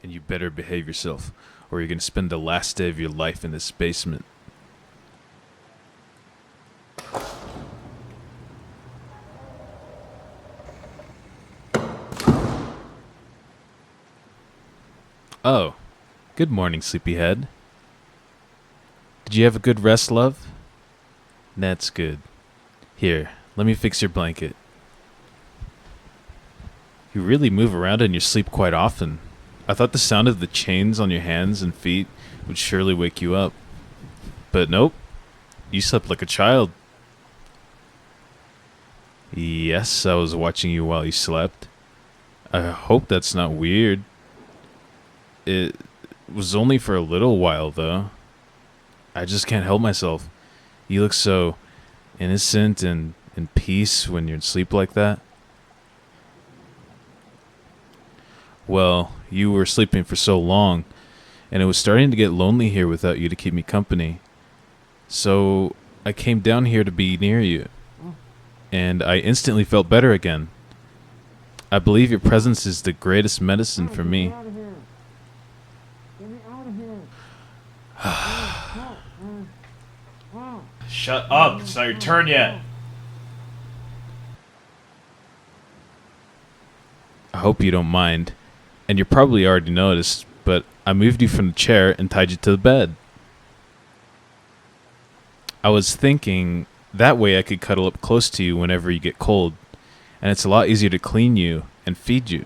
And you better behave yourself, or you're gonna spend the last day of your life in this basement. Oh, good morning, sleepyhead. Did you have a good rest, love? That's good. Here, let me fix your blanket. You really move around in your sleep quite often. I thought the sound of the chains on your hands and feet would surely wake you up. But nope, you slept like a child. Yes, I was watching you while you slept. I hope that's not weird. It was only for a little while, though. I just can't help myself. You look so innocent and in peace when you're asleep like that. Well, you were sleeping for so long, and it was starting to get lonely here without you to keep me company. So I came down here to be near you, and I instantly felt better again. I believe your presence is the greatest medicine for me. Shut up, it's not your turn yet. I hope you don't mind. And you probably already noticed, but I moved you from the chair and tied you to the bed. I was thinking that way I could cuddle up close to you whenever you get cold, and it's a lot easier to clean you and feed you.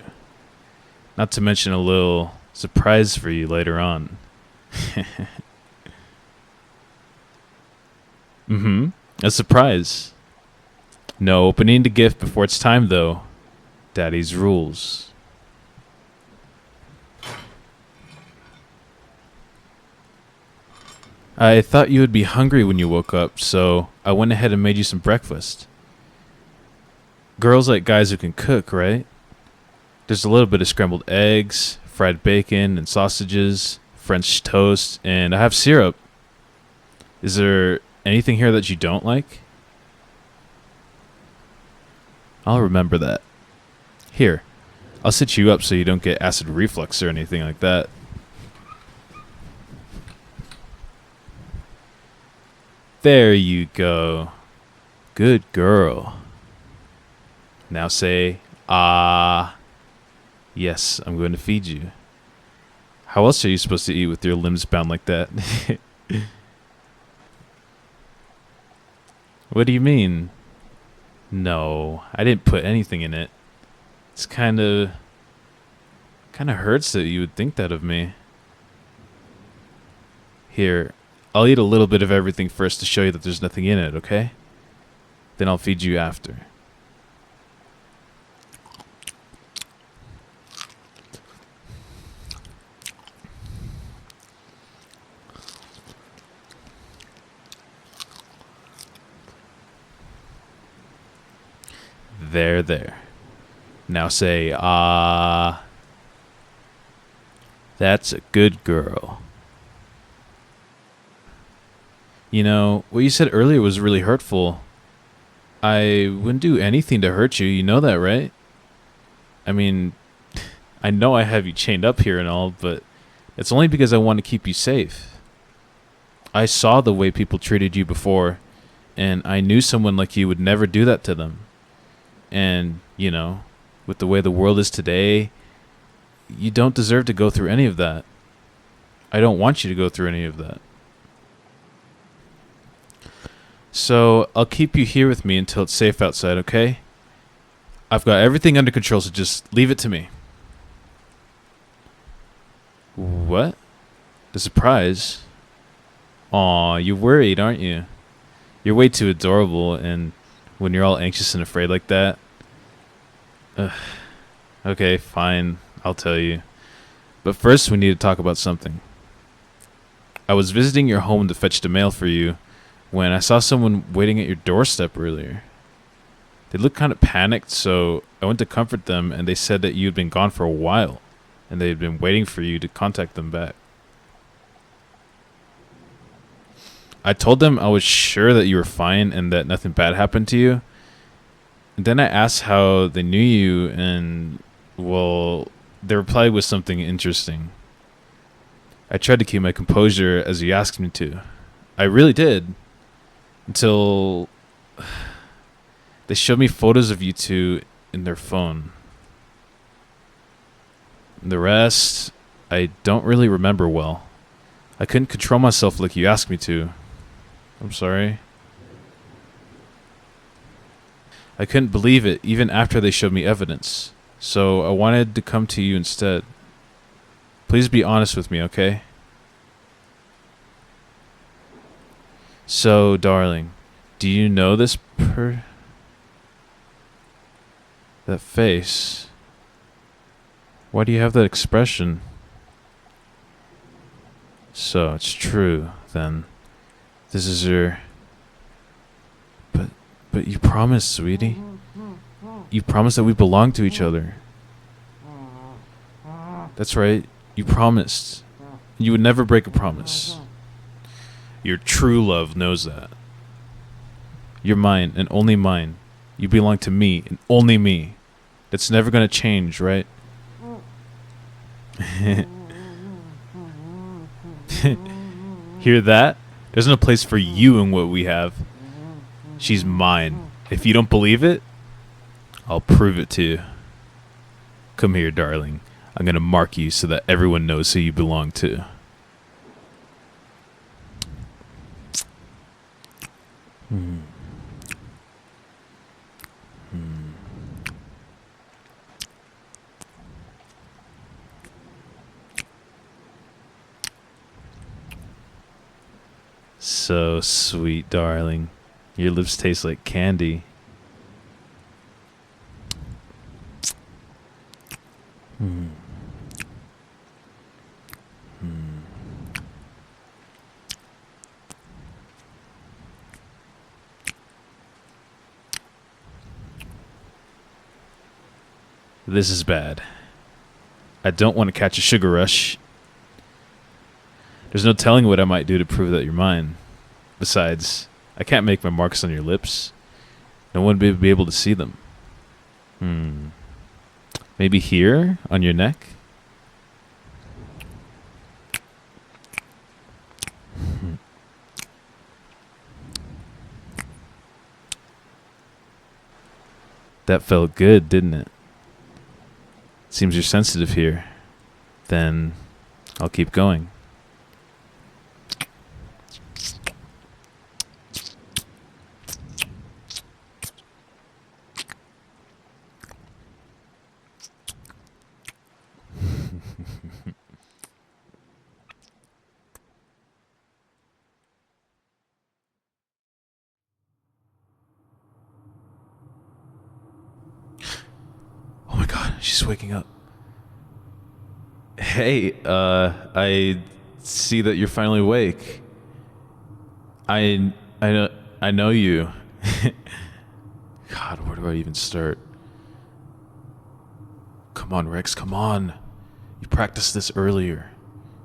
Not to mention a little surprise for you later on. A surprise. No opening the gift before it's time, though. Daddy's rules. I thought you would be hungry when you woke up, so I went ahead and made you some breakfast. Girls like guys who can cook, right? There's a little bit of scrambled eggs, fried bacon and sausages, French toast, and I have syrup. Is there anything here that you don't like? I'll remember that. Here, I'll sit you up so you don't get acid reflux or anything like that. There you go. Good girl. Now say, ah. Yes, I'm going to feed you. How else are you supposed to eat with your limbs bound like that? What do you mean? No, I didn't put anything in it. It's kind of hurts that you would think that of me. Here, I'll eat a little bit of everything first to show you that there's nothing in it, okay? Then I'll feed you after. There. Now say, ah. That's a good girl. You know, what you said earlier was really hurtful. I wouldn't do anything to hurt you, you know that, right? I mean, I know I have you chained up here and all, but it's only because I want to keep you safe. I saw the way people treated you before, and I knew someone like you would never do that to them. And, you know, with the way the world is today, you don't deserve to go through any of that. I don't want you to go through any of that. So I'll keep you here with me until it's safe outside, okay? I've got everything under control, so just leave it to me. What? The surprise? Aw, you're worried, aren't you? You're way too adorable, and when you're all anxious and afraid like that... Okay, fine, I'll tell you. But first we need to talk about something. I was visiting your home to fetch the mail for you when I saw someone waiting at your doorstep earlier. They looked kind of panicked, so I went to comfort them, and they said that you had been gone for a while, and they had been waiting for you to contact them back. I told them I was sure that you were fine and that nothing bad happened to you. And then I asked how they knew you, and, well, The reply was something interesting. I tried to keep my composure as you asked me to. I really did. Until they showed me photos of you two in their phone. The rest, I don't really remember well. I couldn't control myself like you asked me to. I'm sorry. I couldn't believe it even after they showed me evidence. So I wanted to come to you instead. Please be honest with me, okay? So, darling, do you know this that face? Why do you have that expression? So, it's true, then. This is your... But you promised, sweetie. You promised that we belong to each other. That's right. You promised. You would never break a promise. Your true love knows that. You're mine and only mine. You belong to me and only me. That's never gonna change, right? Hear that? There's no place for you in what we have. She's mine. If you don't believe it, I'll prove it to you. Come here, darling. I'm gonna mark you so that everyone knows who you belong to. So sweet, darling. Your lips taste like candy. This is bad. I don't want to catch a sugar rush. There's no telling what I might do to prove that you're mine. Besides, I can't make my marks on your lips. No one would be able to see them. Maybe here, on your neck? That felt good, didn't it? Seems you're sensitive here. Then I'll keep going. Oh my god, she's waking up. Hey, I see that you're finally awake. I know you. God, where do I even start? Come on, Rex, come on. You practiced this earlier.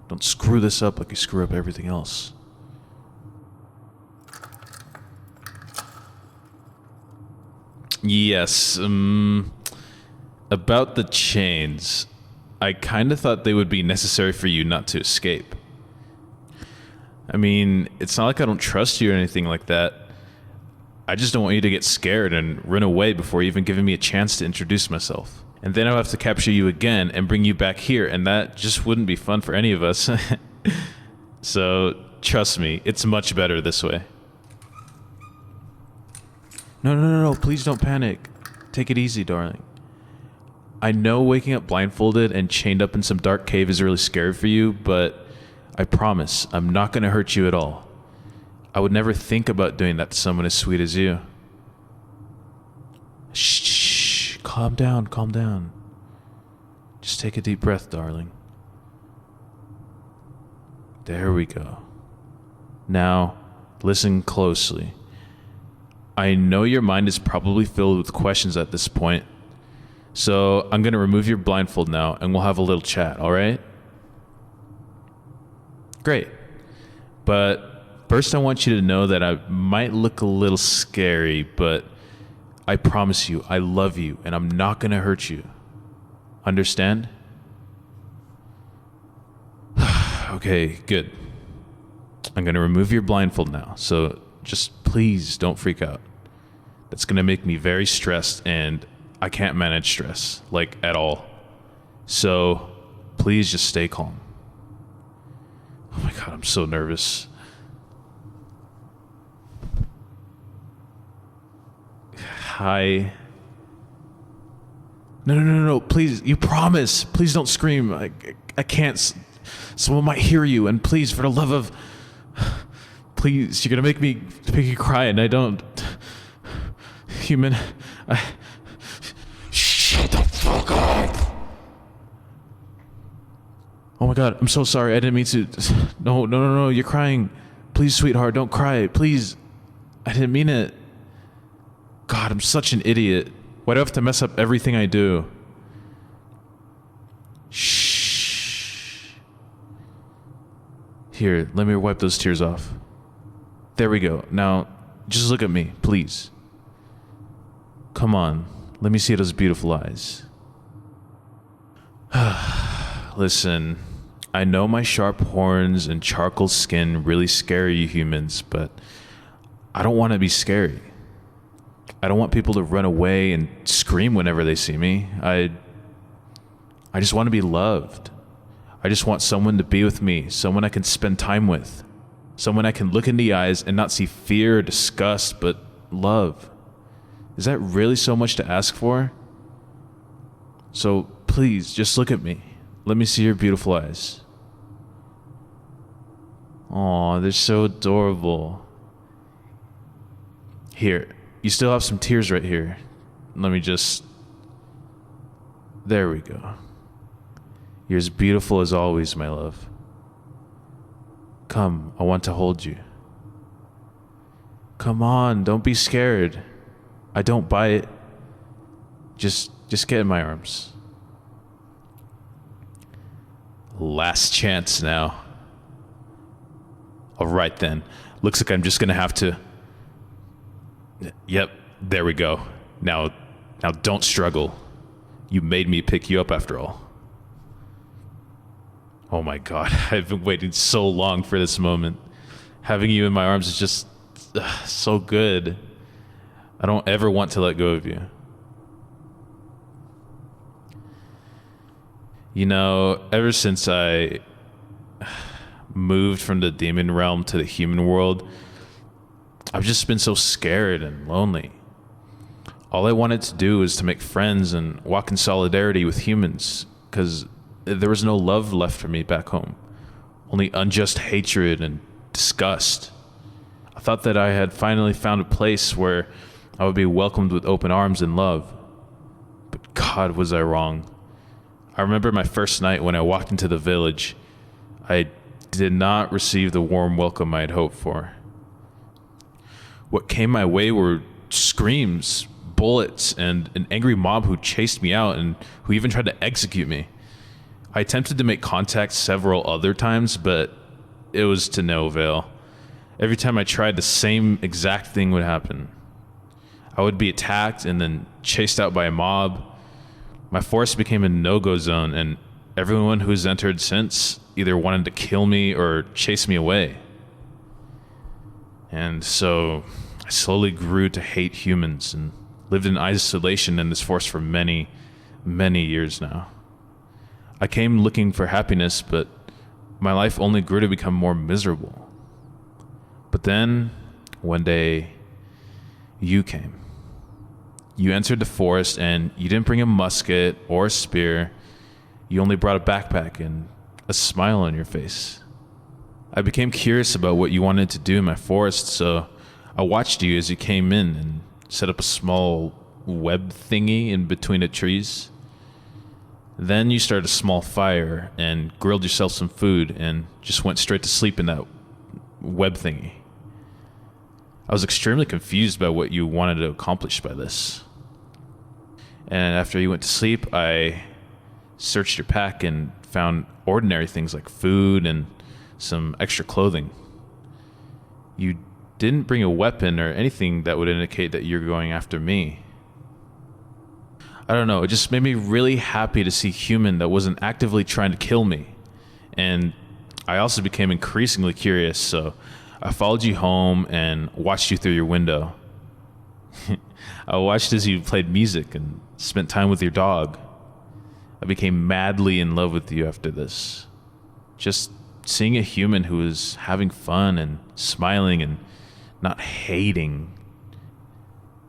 Don't screw this up like you screw up everything else. Yes, about the chains. I kind of thought they would be necessary for you not to escape. I mean, it's not like I don't trust you or anything like that. I just don't want you to get scared and run away before even giving me a chance to introduce myself. And then I'll have to capture you again and bring you back here, and that just wouldn't be fun for any of us. So, trust me, it's much better this way. No, please don't panic. Take it easy, darling. I know waking up blindfolded and chained up in some dark cave is really scary for you, but I promise I'm not going to hurt you at all. I would never think about doing that to someone as sweet as you. Shh, calm down. Just take a deep breath, darling. There we go. Now, listen closely. I know your mind is probably filled with questions at this point, so I'm going to remove your blindfold now and we'll have a little chat, alright? Great. But first I want you to know that I might look a little scary, but I promise you, I love you and I'm not going to hurt you. Understand? Okay, good. I'm gonna remove your blindfold now, so just please don't freak out. That's gonna make me very stressed, and I can't manage stress, like, at all. So, please just stay calm. Oh my god, I'm so nervous. Hi. No, please, you promise. Please don't scream. I can't. Someone might hear you, and please, for the love of... Please, you're gonna make you cry, and I don't... Human, Shut the fuck up! Oh my god, I'm so sorry, I didn't mean to... No, you're crying. Please, sweetheart, don't cry, please. I didn't mean it. God, I'm such an idiot. Why do I have to mess up everything I do? Shh. Here, let me wipe those tears off. There we go. Now, just look at me, please. Come on, let me see those beautiful eyes. Listen, I know my sharp horns and charcoal skin really scare you humans, but I don't want to be scary. I don't want people to run away and scream whenever they see me. I just want to be loved. I just want someone to be with me, someone I can spend time with, someone I can look in the eyes and not see fear or disgust, but love. Is that really so much to ask for? So please, just look at me. Let me see your beautiful eyes. Aw, they're so adorable. Here. You still have some tears right here. Let me just... There we go. You're as beautiful as always, my love. Come, I want to hold you. Come on, don't be scared. I don't bite. Just get in my arms. Last chance now. Alright then. Looks like I'm just gonna have to... Yep, there we go. Now don't struggle. You made me pick you up after all. Oh my god, I've been waiting so long for this moment. Having you in my arms is just so good. I don't ever want to let go of you. You know, ever since I moved from the demon realm to the human world, I've just been so scared and lonely. All I wanted to do was to make friends and walk in solidarity with humans, because there was no love left for me back home. Only unjust hatred and disgust. I thought that I had finally found a place where I would be welcomed with open arms and love. But God, was I wrong. I remember my first night when I walked into the village. I did not receive the warm welcome I had hoped for. What came my way were screams, bullets, and an angry mob who chased me out and who even tried to execute me. I attempted to make contact several other times, but it was to no avail. Every time I tried, the same exact thing would happen. I would be attacked and then chased out by a mob. My forest became a no-go zone, and everyone who's entered since either wanted to kill me or chase me away. And so I slowly grew to hate humans and lived in isolation in this forest for many, many years now. I came looking for happiness, but my life only grew to become more miserable. But then, one day, you came. You entered the forest and you didn't bring a musket or a spear. You only brought a backpack and a smile on your face. I became curious about what you wanted to do in my forest, so I watched you as you came in and set up a small web thingy in between the trees. Then you started a small fire and grilled yourself some food and just went straight to sleep in that web thingy. I was extremely confused by what you wanted to accomplish by this. And after you went to sleep, I searched your pack and found ordinary things like food and some extra clothing. You didn't bring a weapon or anything that would indicate that you're going after me. I don't know, it just made me really happy to see a human that wasn't actively trying to kill me. And I also became increasingly curious, so I followed you home and watched you through your window. I watched as you played music and spent time with your dog. I became madly in love with you after this. Just seeing a human who was having fun and smiling and not hating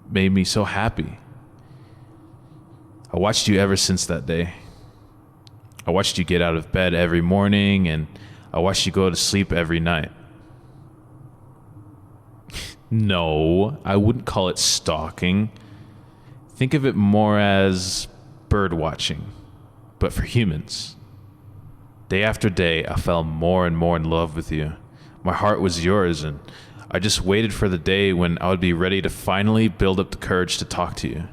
made me so happy. I watched you ever since that day. I watched you get out of bed every morning, and I watched you go to sleep every night. No, I wouldn't call it stalking. Think of it more as bird watching, but for humans. Day after day, I fell more and more in love with you. My heart was yours, and I just waited for the day when I would be ready to finally build up the courage to talk to you.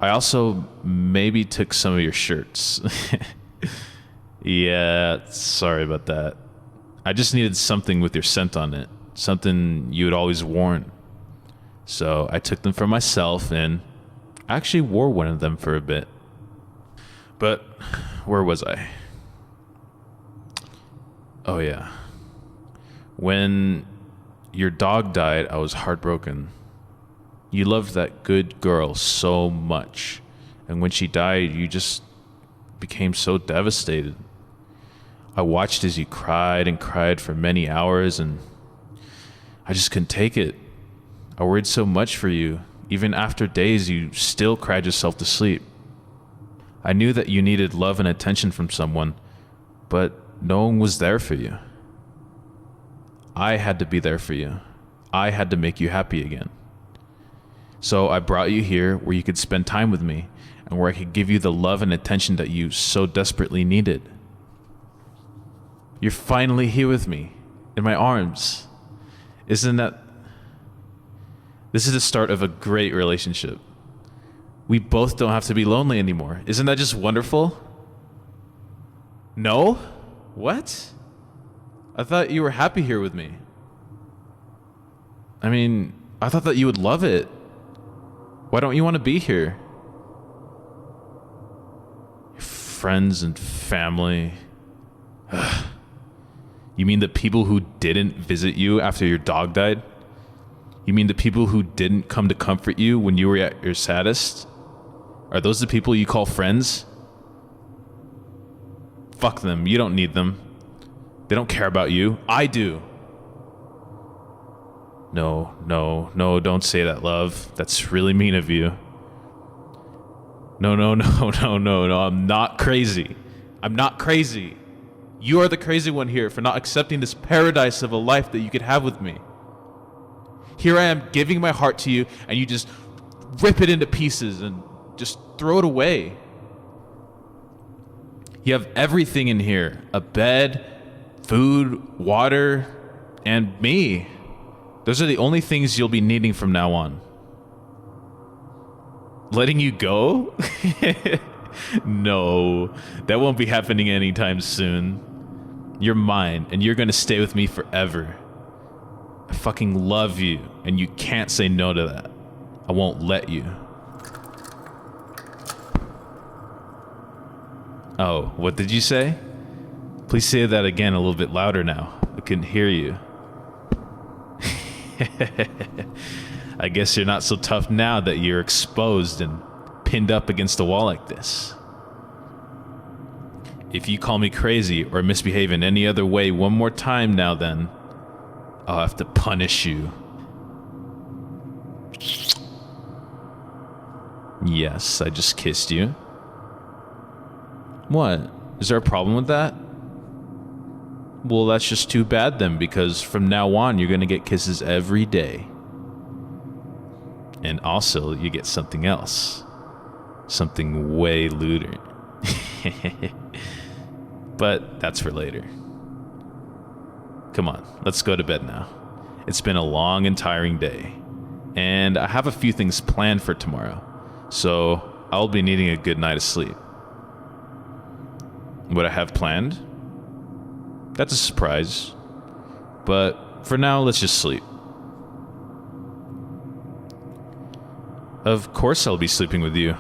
I also maybe took some of your shirts. Yeah, sorry about that. I just needed something with your scent on it. Something you had always worn. So I took them for myself, and I actually wore one of them for a bit. But where was I? Oh yeah. When your dog died, I was heartbroken. You loved that good girl so much, and when she died, you just became so devastated. I watched as you cried and cried for many hours, and I just couldn't take it. I worried so much for you. Even after days, you still cried yourself to sleep. I knew that you needed love and attention from someone, but no one was there for you. I had to be there for you. I had to make you happy again. So I brought you here where you could spend time with me and where I could give you the love and attention that you so desperately needed. You're finally here with me, in my arms. Isn't that... This is the start of a great relationship. We both don't have to be lonely anymore. Isn't that just wonderful? No? What? I thought you were happy here with me. I mean, I thought that you would love it. Why don't you want to be here? Your friends and family. You mean the people who didn't visit you after your dog died? You mean the people who didn't come to comfort you when you were at your saddest? Are those the people you call friends? Fuck them. You don't need them. They don't care about you. I do. No, don't say that, love. That's really mean of you. No, I'm not crazy. I'm not crazy. You are the crazy one here for not accepting this paradise of a life that you could have with me. Here I am giving my heart to you, and you just rip it into pieces and just throw it away. You have everything in here. A bed, food, water, and me. Those are the only things you'll be needing from now on. Letting you go? No, that won't be happening anytime soon. You're mine, and you're gonna stay with me forever. I fucking love you, and you can't say no to that. I won't let you. Oh, what did you say? Please say that again a little bit louder now. I couldn't hear you. I guess you're not so tough now that you're exposed and pinned up against the wall like this. If you call me crazy or misbehave in any other way one more time now, then I'll have to punish you. Yes, I just kissed you. What? Is there a problem with that? Well, that's just too bad then, because from now on, you're gonna get kisses every day. And also, you get something else. Something way lewder. But that's for later. Come on, let's go to bed now. It's been a long and tiring day. And I have a few things planned for tomorrow. So, I'll be needing a good night of sleep. What I have planned? That's a surprise. But for now, let's just sleep. Of course I'll be sleeping with you.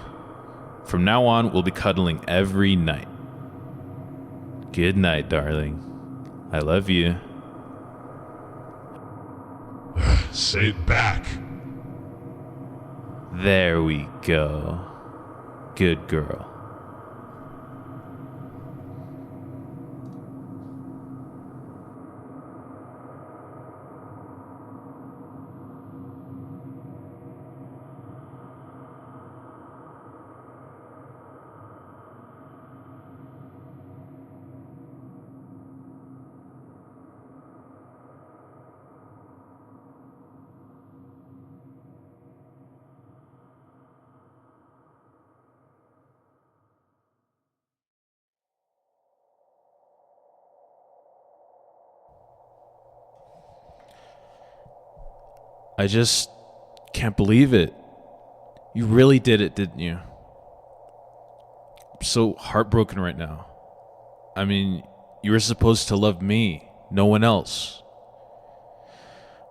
From now on, we'll be cuddling every night. Good night, darling. I love you. Say it back. There we go. Good girl. I just can't believe it. You really did it, didn't you? I'm so heartbroken right now. I mean, you were supposed to love me, no one else.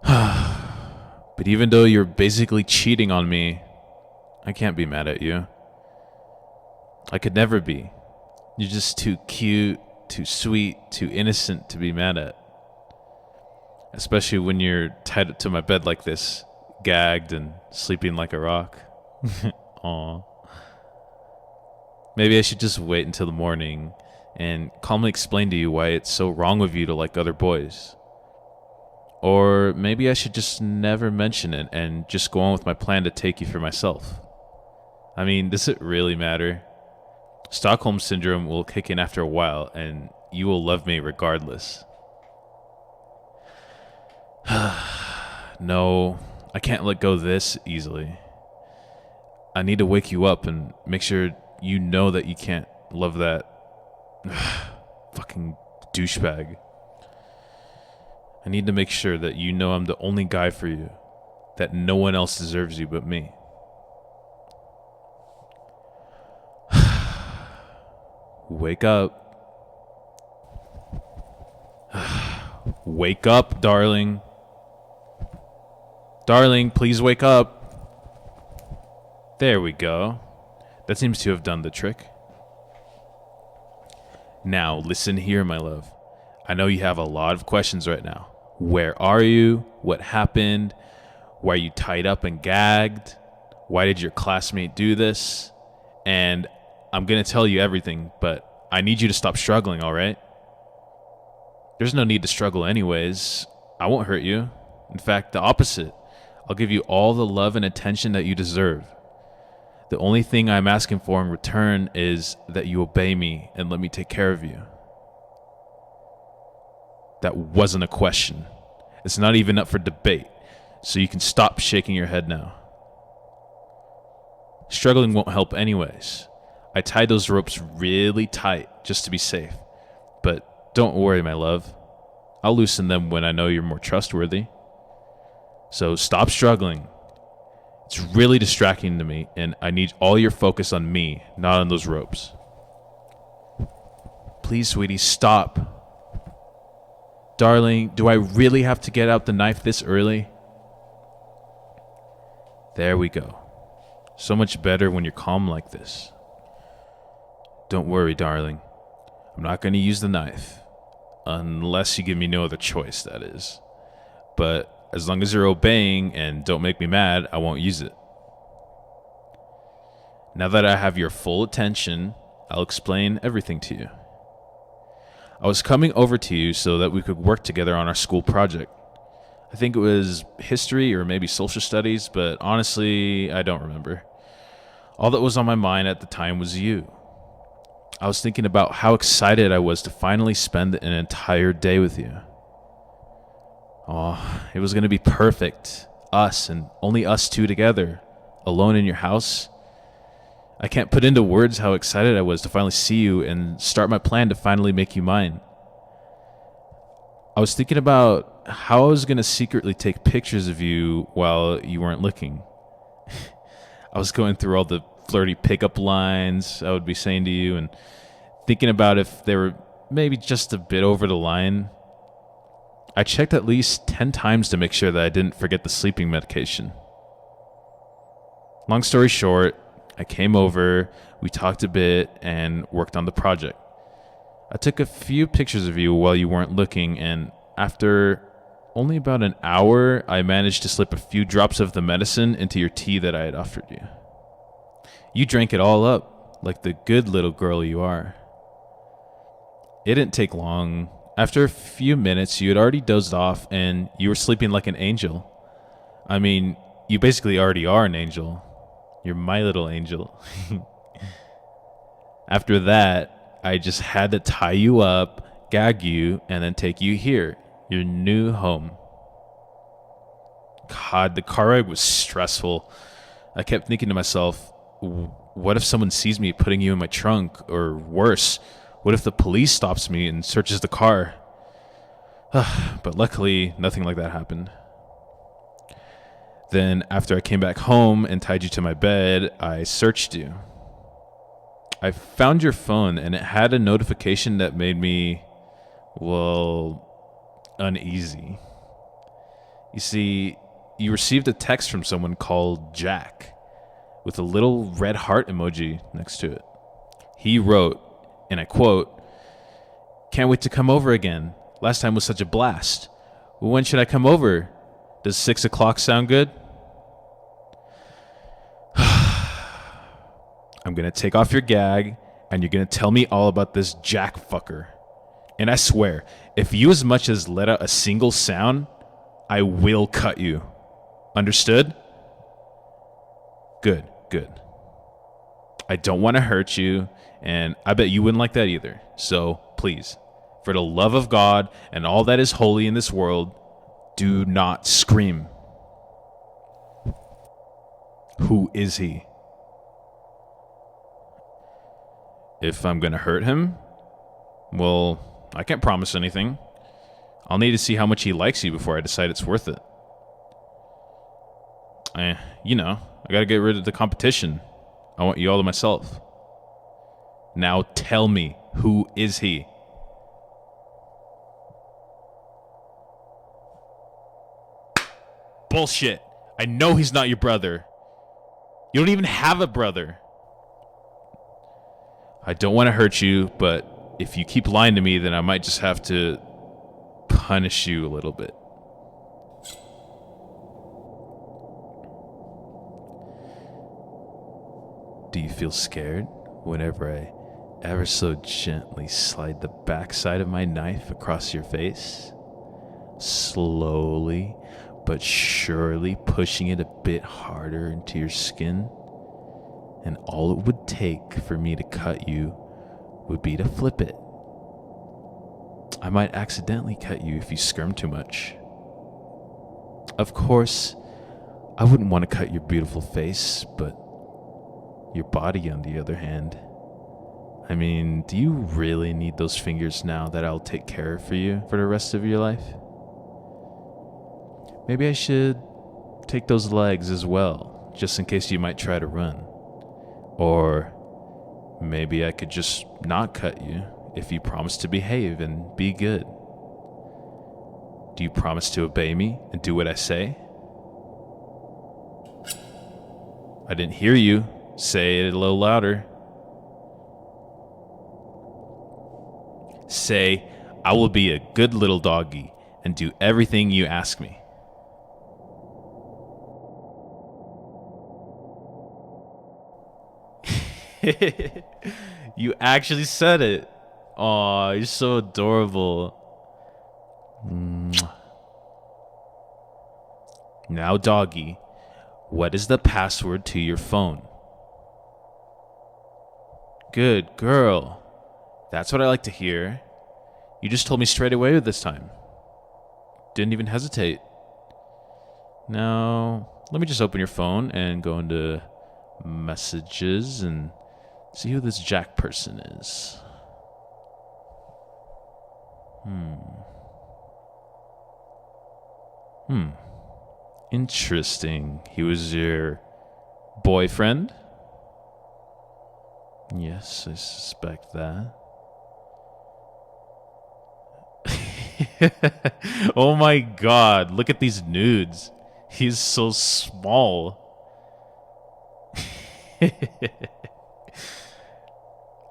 But even though you're basically cheating on me, I can't be mad at you. I could never be. You're just too cute, too sweet, too innocent to be mad at. Especially when you're tied up to my bed like this, gagged and sleeping like a rock. Aw. Maybe I should just wait until the morning and calmly explain to you why it's so wrong of you to like other boys. Or maybe I should just never mention it and just go on with my plan to take you for myself. I mean, does it really matter? Stockholm Syndrome will kick in after a while and you will love me regardless. No, I can't let go this easily. I need to wake you up and make sure you know that you can't love that fucking douchebag. I need to make sure that you know I'm the only guy for you, that no one else deserves you but me. Wake up. Wake up, darling. Darling, please wake up. There we go. That seems to have done the trick. Now, listen here, my love. I know you have a lot of questions right now. Where are you? What happened? Why are you tied up and gagged? Why did your classmate do this? And I'm going to tell you everything, but I need you to stop struggling, all right? There's no need to struggle anyways. I won't hurt you. In fact, the opposite. I'll give you all the love and attention that you deserve. The only thing I'm asking for in return is that you obey me and let me take care of you. That wasn't a question. It's not even up for debate, so you can stop shaking your head now. Struggling won't help anyways. I tied those ropes really tight just to be safe. But don't worry, my love. I'll loosen them when I know you're more trustworthy. So stop struggling. It's really distracting to me, and I need all your focus on me, not on those ropes. Please, sweetie, stop. Darling, do I really have to get out the knife this early? There we go. So much better when you're calm like this. Don't worry, darling. I'm not going to use the knife. Unless you give me no other choice, that is. But as long as you're obeying and don't make me mad, I won't use it. Now that I have your full attention, I'll explain everything to you. I was coming over to you so that we could work together on our school project. I think it was history or maybe social studies, but honestly, I don't remember. All that was on my mind at the time was you. I was thinking about how excited I was to finally spend an entire day with you. Oh, it was going to be perfect. Us and only us two together, alone in your house. I can't put into words how excited I was to finally see you and start my plan to finally make you mine. I was thinking about how I was going to secretly take pictures of you while you weren't looking. I was going through all the flirty pickup lines I would be saying to you and thinking about if they were maybe just a bit over the line. I checked at least 10 times to make sure that I didn't forget the sleeping medication. Long story short, I came over, we talked a bit, and worked on the project. I took a few pictures of you while you weren't looking, and after only about an hour, I managed to slip a few drops of the medicine into your tea that I had offered you. You drank it all up, like the good little girl you are. It didn't take long. After a few minutes, you had already dozed off, and you were sleeping like an angel. I mean, you basically already are an angel. You're my little angel. After that, I just had to tie you up, gag you, and then take you here, your new home. God, the car ride was stressful. I kept thinking to myself, what if someone sees me putting you in my trunk? Or worse, what if the police stops me and searches the car? But luckily, nothing like that happened. Then, after I came back home and tied you to my bed, I searched you. I found your phone, and it had a notification that made me, well, uneasy. You see, you received a text from someone called Jack, with a little red heart emoji next to it. He wrote, and I quote, "Can't wait to come over again. Last time was such a blast. When should I come over? Does 6 o'clock sound good?" I'm going to take off your gag, and you're going to tell me all about this Jack fucker. And I swear, if you as much as let out a single sound, I will cut you. Understood? Good, good. I don't want to hurt you, and I bet you wouldn't like that either. So, please, for the love of God and all that is holy in this world, do not scream. Who is he? If I'm going to hurt him, well, I can't promise anything. I'll need to see how much he likes you before I decide it's worth it. I got to get rid of the competition. I want you all to myself. Now tell me, who is he? Bullshit. I know he's not your brother. You don't even have a brother. I don't want to hurt you, but if you keep lying to me, then I might just have to punish you a little bit. Do you feel scared whenever I ever so gently slide the backside of my knife across your face? Slowly but surely pushing it a bit harder into your skin? And all it would take for me to cut you would be to flip it. I might accidentally cut you if you squirm too much. Of course, I wouldn't want to cut your beautiful face, but your body, on the other hand. I mean, do you really need those fingers now that I'll take care of for you for the rest of your life? Maybe I should take those legs as well, just in case you might try to run. Or maybe I could just not cut you if you promise to behave and be good. Do you promise to obey me and do what I say? I didn't hear you. Say it a little louder. Say, I will be a good little doggy and do everything you ask me. You actually said it. Aw, you're so adorable. Mwah. Now, doggy, what is the password to your phone? Good girl. That's what I like to hear. You just told me straight away this time. Didn't even hesitate. Now, let me just open your phone and go into messages and see who this Jack person is. Interesting. He was your boyfriend? Yes, I suspect that. Oh my god, look at these nudes. He's so small.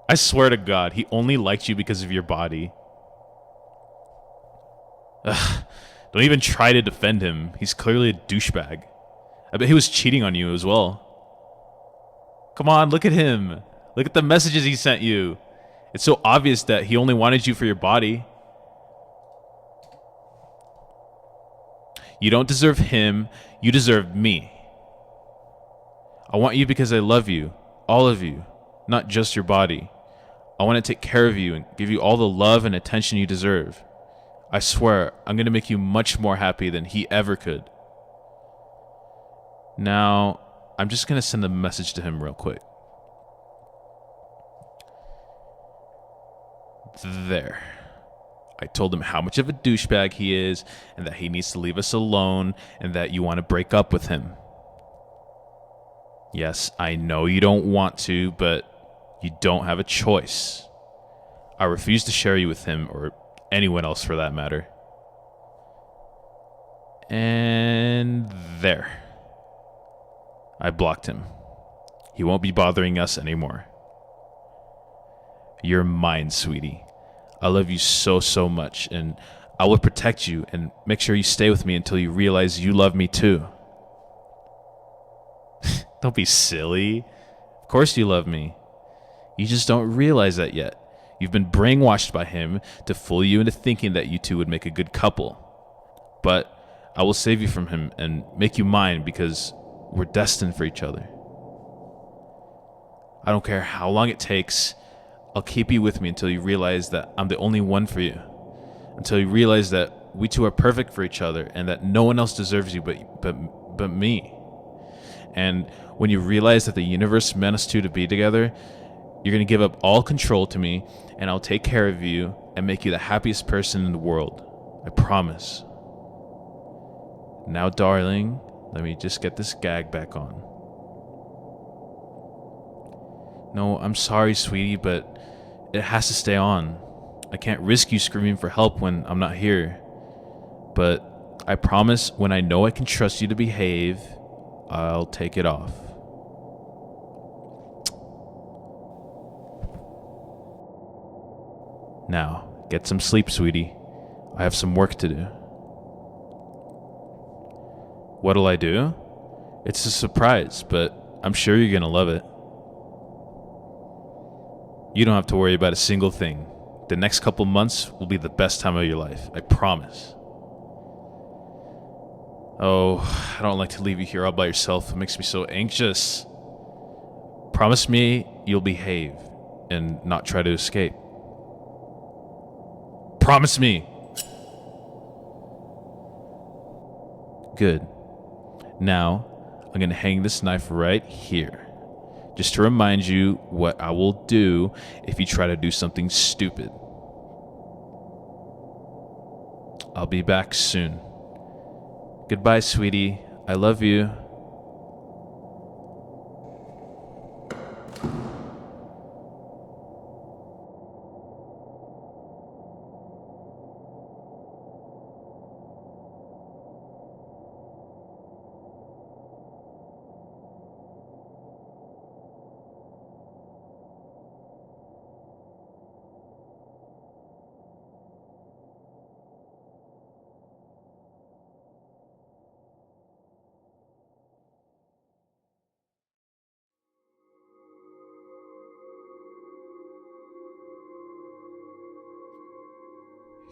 I swear to God, he only liked you because of your body. Ugh, don't even try to defend him. He's clearly a douchebag. I bet he was cheating on you as well. Come on, look at him. Look at the messages he sent you. It's so obvious that he only wanted you for your body. You don't deserve him. You deserve me. I want you because I love you. All of you. Not just your body. I want to take care of you and give you all the love and attention you deserve. I swear, I'm going to make you much more happy than he ever could. Now, I'm just going to send a message to him real quick. There. I told him how much of a douchebag he is and that he needs to leave us alone and that you want to break up with him. Yes, I know you don't want to, but you don't have a choice. I refuse to share you with him or anyone else for that matter. And there. I blocked him. He won't be bothering us anymore. You're mine, sweetie. I love you so, so much, and I will protect you and make sure you stay with me until you realize you love me too. Don't be silly. Of course you love me. You just don't realize that yet. You've been brainwashed by him to fool you into thinking that you two would make a good couple. But I will save you from him and make you mine because we're destined for each other. I don't care how long it takes. I'll keep you with me until you realize that I'm the only one for you. Until you realize that we two are perfect for each other and that no one else deserves you but me. And when you realize that the universe meant us two to be together, you're going to give up all control to me and I'll take care of you and make you the happiest person in the world. I promise. Now, darling, let me just get this gag back on. No, I'm sorry, sweetie, but it has to stay on. I can't risk you screaming for help when I'm not here. But I promise when I know I can trust you to behave, I'll take it off. Now, get some sleep, sweetie. I have some work to do. What'll I do? It's a surprise, but I'm sure you're gonna love it. You don't have to worry about a single thing. The next couple months will be the best time of your life. I promise. Oh, I don't like to leave you here all by yourself. It makes me so anxious. Promise me you'll behave and not try to escape. Promise me. Good. Now, I'm going to hang this knife right here. Just to remind you what I will do if you try to do something stupid. I'll be back soon. Goodbye, sweetie. I love you.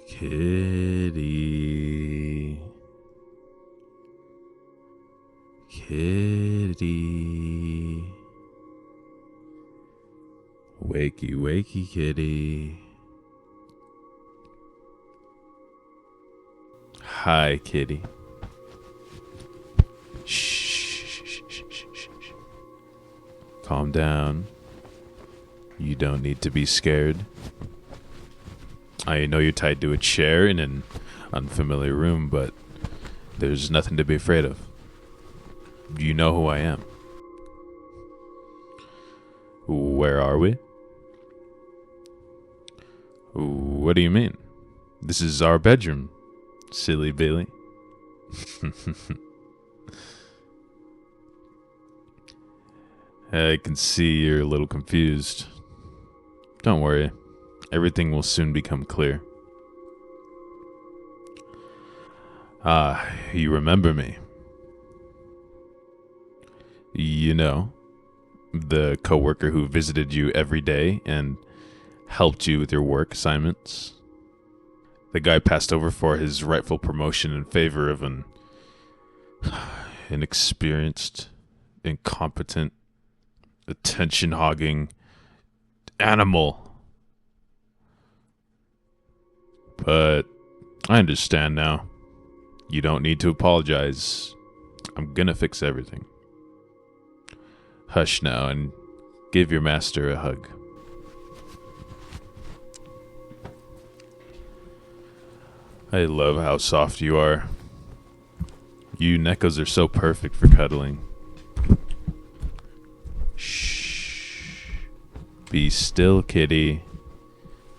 Kitty. Kitty. Wakey, wakey, kitty. Hi, kitty. Shh. Calm down. You don't need to be scared. I know you're tied to a chair in an unfamiliar room, but there's nothing to be afraid of. You know who I am. Where are we? What do you mean? This is our bedroom, silly Billy. I can see you're a little confused. Don't worry. Everything will soon become clear. Ah, you remember me. You know, the coworker who visited you every day and helped you with your work assignments. The guy passed over for his rightful promotion in favor of an inexperienced, incompetent, attention-hogging animal. But I understand now. You don't need to apologize. I'm gonna fix everything. Hush now and give your master a hug. I love how soft you are. You Nekos are so perfect for cuddling. Shh. Be still, kitty.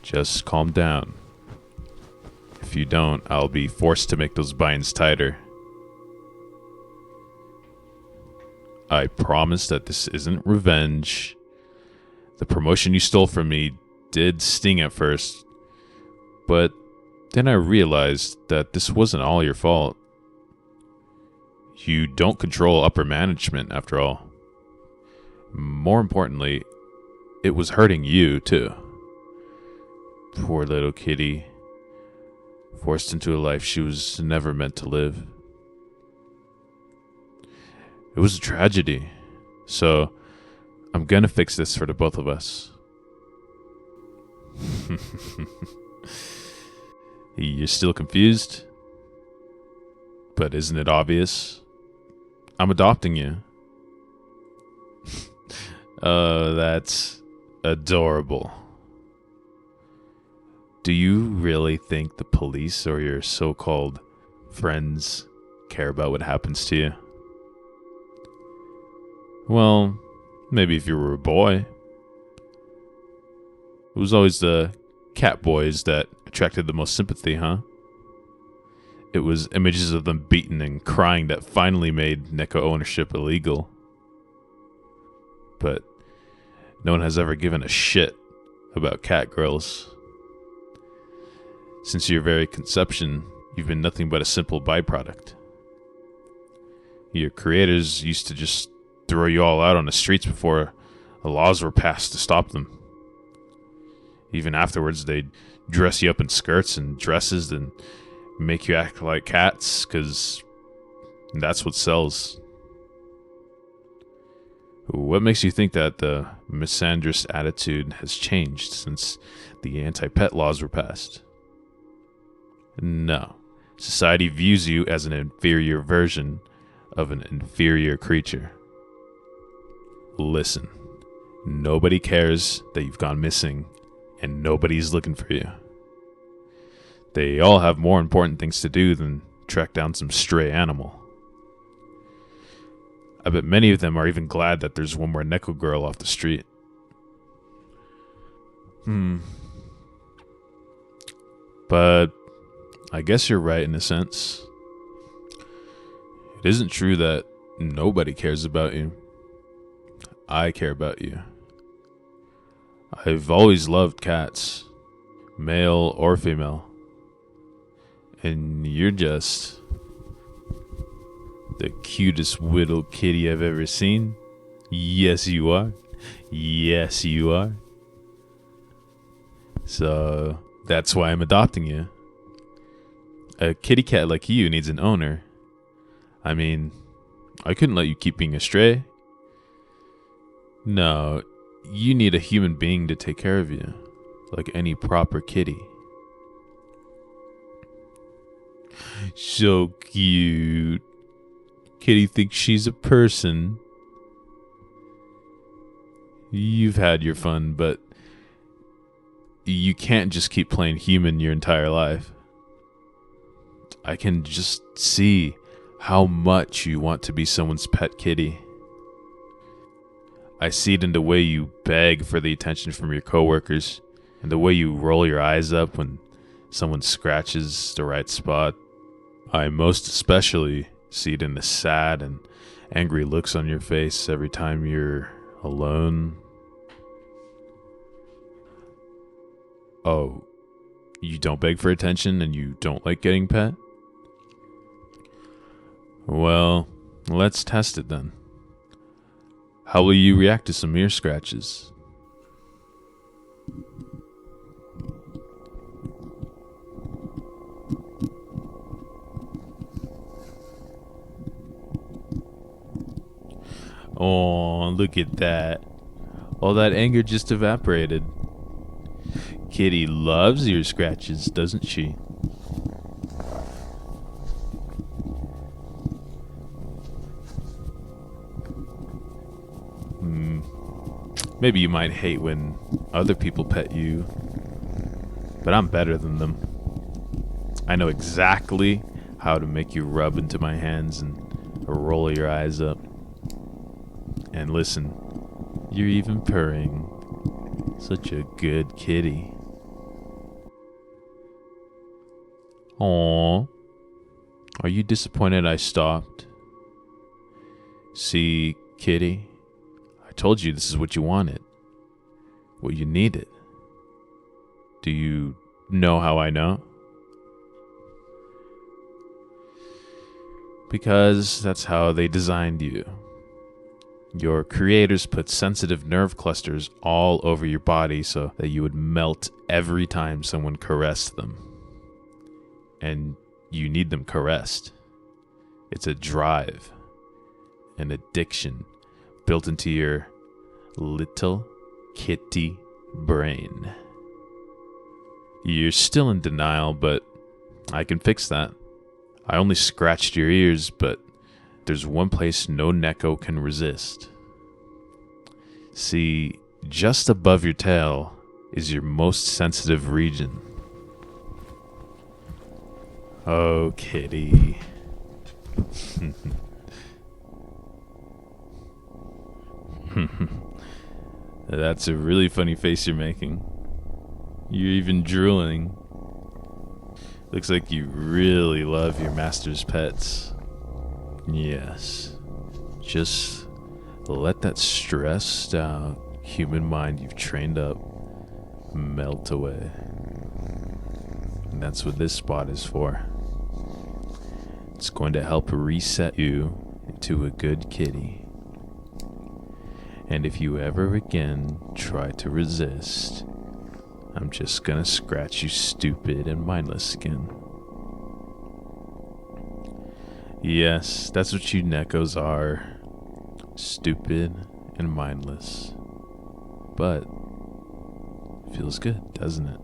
Just calm down. If you don't, I'll be forced to make those binds tighter. I promise that this isn't revenge. The promotion you stole from me did sting at first, but then I realized that this wasn't all your fault. You don't control upper management, after all. More importantly, it was hurting you, too. Poor little kitty. Forced into a life she was never meant to live. It was a tragedy, so I'm gonna fix this for the both of us. You're still confused? But isn't it obvious? I'm adopting you. Oh, that's adorable. Do you really think the police or your so-called friends care about what happens to you? Well, maybe if you were a boy. It was always the cat boys that attracted the most sympathy, huh? It was images of them beaten and crying that finally made Neko ownership illegal. But no one has ever given a shit about cat girls. Since your very conception, you've been nothing but a simple byproduct. Your creators used to just throw you all out on the streets before the laws were passed to stop them. Even afterwards, they'd dress you up in skirts and dresses and make you act like cats, because that's what sells. What makes you think that the misandrist attitude has changed since the anti-pet laws were passed? No. Society views you as an inferior version of an inferior creature. Listen, nobody cares that you've gone missing, and nobody's looking for you. They all have more important things to do than track down some stray animal. I bet many of them are even glad that there's one more Neko girl off the street. But I guess you're right in a sense. It isn't true that nobody cares about you. I care about you. I've always loved cats, male or female. And you're just the cutest little kitty I've ever seen. Yes, you are. Yes, you are. So that's why I'm adopting you. A kitty cat like you needs an owner. I mean, I couldn't let you keep being a stray. No, you need a human being to take care of you, like any proper kitty. So cute. Kitty thinks she's a person. You've had your fun, but you can't just keep playing human your entire life. I can just see how much you want to be someone's pet kitty. I see it in the way you beg for the attention from your coworkers, and the way you roll your eyes up when someone scratches the right spot. I most especially see it in the sad and angry looks on your face every time you're alone. Oh, you don't beg for attention and you don't like getting pet? Well, let's test it then. How will you react to some ear scratches? Oh, look at that. All that anger just evaporated. Kitty loves ear scratches, doesn't she? Maybe you might hate when other people pet you, but I'm better than them. I know exactly how to make you rub into my hands and roll your eyes up. And listen, you're even purring. Such a good kitty. Aww. Are you disappointed I stopped? See, kitty, I told you this is what you wanted. What you needed. Do you know how I know? Because that's how they designed you. Your creators put sensitive nerve clusters all over your body so that you would melt every time someone caressed them. And you need them caressed. It's a drive, an addiction built into your little kitty brain. You're still in denial, but I can fix that. I only scratched your ears, but there's one place no Neko can resist. See, just above your tail is your most sensitive region. Oh, kitty. That's a really funny face you're making. You're even drooling. Looks like you really love your master's pets. Yes. Just let that stressed out human mind you've trained up melt away. And that's what this spot is for. It's going to help reset you into a good kitty. And if you ever again try to resist, I'm just gonna scratch you stupid and mindless skin. Yes, that's what you Nekos are. Stupid and mindless. But it feels good, doesn't it?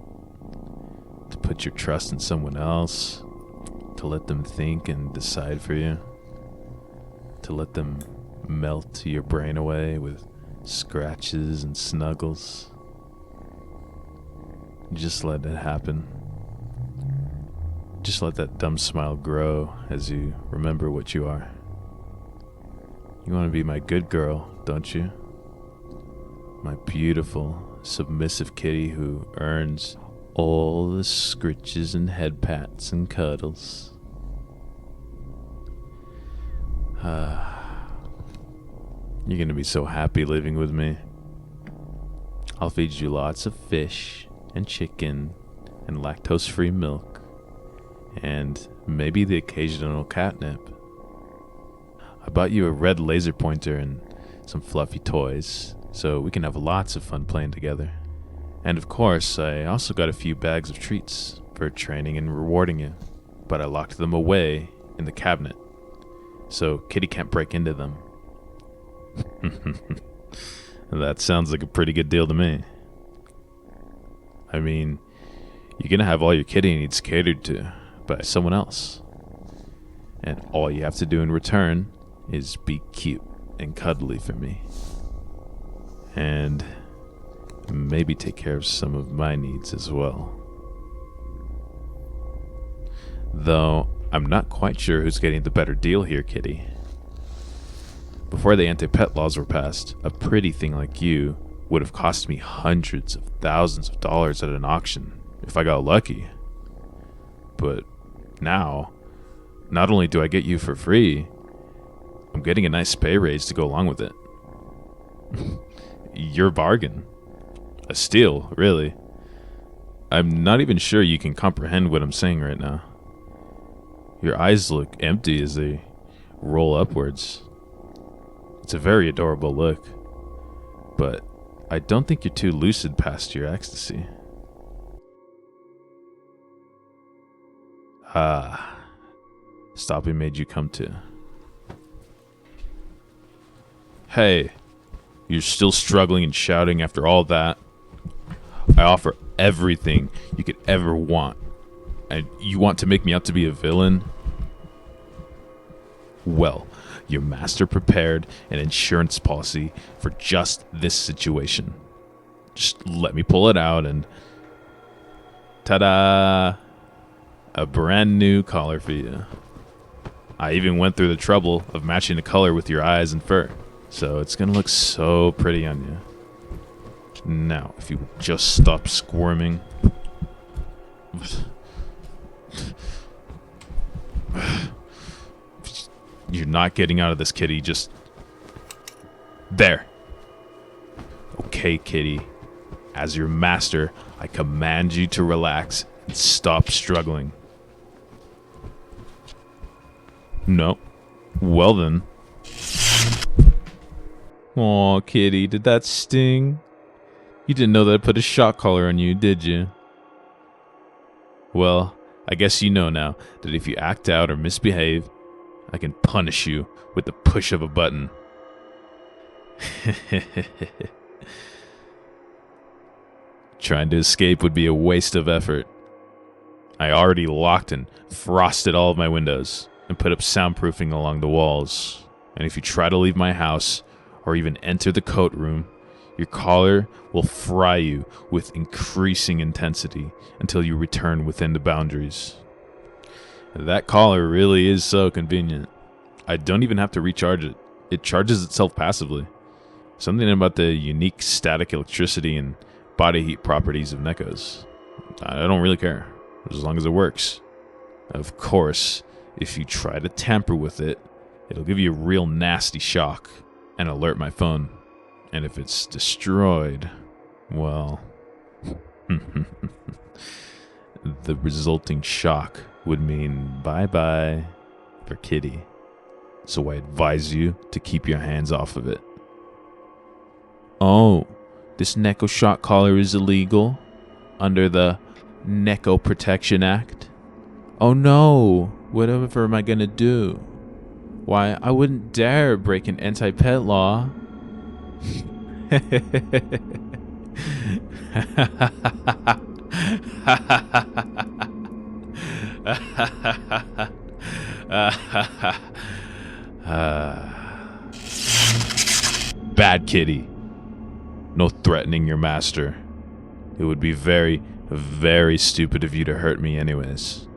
To put your trust in someone else, to let them think and decide for you, to let them melt your brain away with scratches and snuggles. Just let it happen. Just let that dumb smile grow as you remember what you are. You want to be my good girl, don't you? My beautiful, submissive kitty who earns all the scritches and head pats and cuddles. You're gonna be so happy living with me. I'll feed you lots of fish and chicken and lactose-free milk and maybe the occasional catnip. I bought you a red laser pointer and some fluffy toys so we can have lots of fun playing together. And of course, I also got a few bags of treats for training and rewarding you, but I locked them away in the cabinet so Kitty can't break into them. That sounds like a pretty good deal to me. I mean, you're gonna have all your kitty needs catered to by someone else. And all you have to do in return is be cute and cuddly for me. And maybe take care of some of my needs as well. Though, I'm not quite sure who's getting the better deal here, kitty. Before the anti-pet laws were passed, a pretty thing like you would have cost me hundreds of thousands of dollars at an auction if I got lucky. But now, not only do I get you for free, I'm getting a nice pay raise to go along with it. Your bargain. A steal, really. I'm not even sure you can comprehend what I'm saying right now. Your eyes look empty as they roll upwards. It's a very adorable look, but I don't think you're too lucid past your ecstasy. Ah, stopping made you come to. Hey, you're still struggling and shouting after all that? I offer everything you could ever want, and you want to make me out to be a villain? Well, your master prepared an insurance policy for just this situation. Just let me pull it out and... ta-da! A brand new collar for you. I even went through the trouble of matching the color with your eyes and fur, so it's gonna look so pretty on you. Now, if you would just stop squirming. You're not getting out of this, kitty. Just... there. Okay, kitty. As your master, I command you to relax and stop struggling. No. Well then. Aw, kitty, did that sting? You didn't know that I put a shock collar on you, did you? Well, I guess you know now that if you act out or misbehave, I can punish you with the push of a button. Trying to escape would be a waste of effort. I already locked and frosted all of my windows and put up soundproofing along the walls. And if you try to leave my house or even enter the coat room, your collar will fry you with increasing intensity until you return within the boundaries. That collar really is so convenient. I don't even have to recharge it. It charges itself passively. Something about the unique static electricity and body heat properties of Nekos. I don't really care, as long as it works. Of course, if you try to tamper with it, it'll give you a real nasty shock and alert my phone. And if it's destroyed, well... the resulting shock would mean bye-bye for Kitty. So I advise you to keep your hands off of it. Oh, this Neko shock collar is illegal under the Neko Protection Act? Oh no, whatever am I gonna do? Why, I wouldn't dare break an anti-pet law. Bad kitty. No threatening your master. It would be very, very stupid of you to hurt me anyways.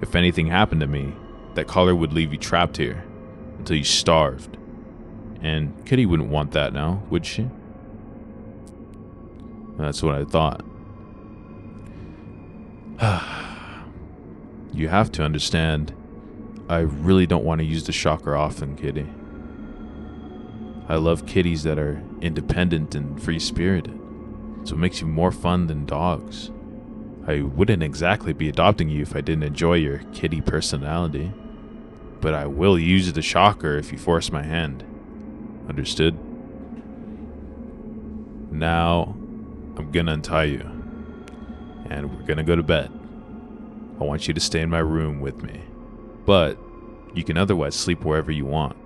If anything happened to me, that collar would leave you trapped here until you starved. And Kitty wouldn't want that now, would she? That's what I thought. You have to understand, I really don't want to use the shocker often, Kitty. I love kitties that are independent and free-spirited, so it makes you more fun than dogs. I wouldn't exactly be adopting you if I didn't enjoy your kitty personality, but I will use the shocker if you force my hand. Understood? Now, I'm gonna untie you, and we're gonna go to bed. I want you to stay in my room with me, but you can otherwise sleep wherever you want.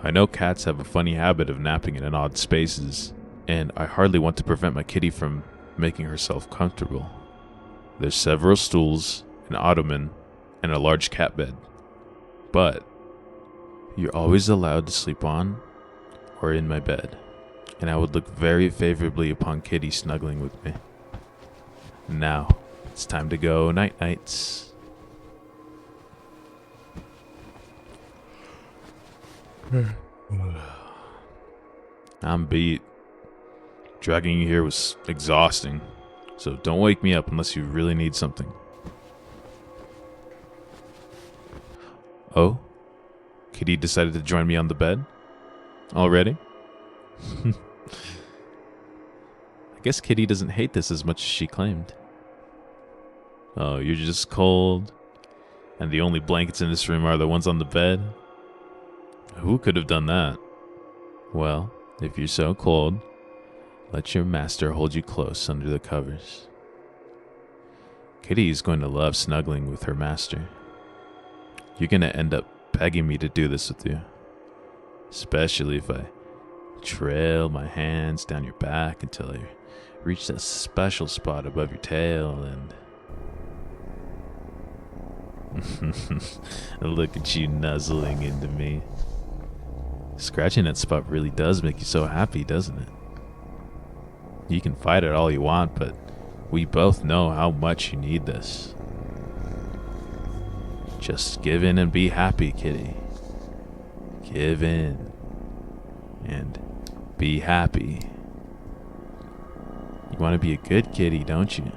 I know cats have a funny habit of napping in odd spaces, and I hardly want to prevent my kitty from making herself comfortable. There's several stools, an ottoman, and a large cat bed, but you're always allowed to sleep on or in my bed, and I would look very favorably upon Kitty snuggling with me. Now, it's time to go night-nights. I'm beat. Dragging you here was exhausting, so don't wake me up unless you really need something. Oh? Kitty decided to join me on the bed? Already? I guess Kitty doesn't hate this as much as she claimed. Oh, you're just cold? And the only blankets in this room are the ones on the bed? Who could have done that? Well, if you're so cold, let your master hold you close under the covers. Kitty is going to love snuggling with her master. You're going to end up begging me to do this with you. Especially if I trail my hands down your back until I reach that special spot above your tail and... Look at you nuzzling into me. Scratching that spot really does make you so happy, doesn't it? You can fight it all you want, but we both know how much you need this. Just give in and be happy, kitty. Give in and be happy. You want to be a good kitty, don't you?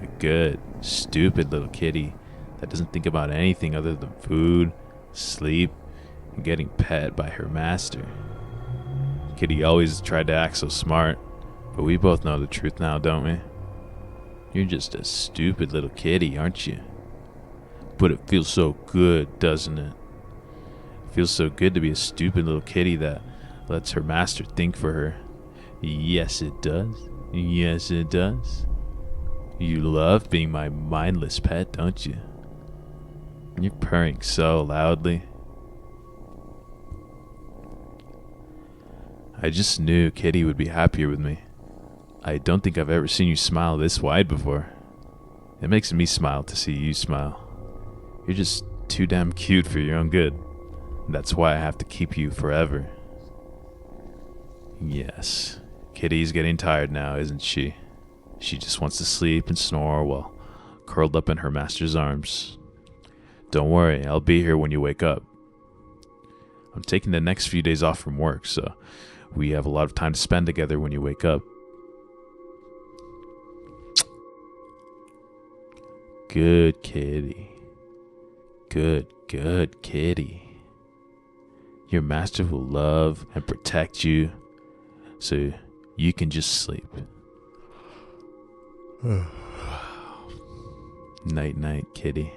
A good, stupid little kitty that doesn't think about anything other than food, sleep, and getting pet by her master. Kitty always tried to act so smart, but we both know the truth now, don't we? You're just a stupid little kitty, aren't you? But it feels so good, doesn't it? It feels so good to be a stupid little kitty that lets her master think for her. Yes, it does. Yes, it does. You love being my mindless pet, don't you? You're purring so loudly. I just knew Kitty would be happier with me. I don't think I've ever seen you smile this wide before. It makes me smile to see you smile. You're just too damn cute for your own good. That's why I have to keep you forever. Yes, Kitty's getting tired now, isn't she? She just wants to sleep and snore while curled up in her master's arms. Don't worry, I'll be here when you wake up. I'm taking the next few days off from work, so we have a lot of time to spend together when you wake up. Good kitty. Good kitty. Your master will love and protect you so you can just sleep. Night night, kitty.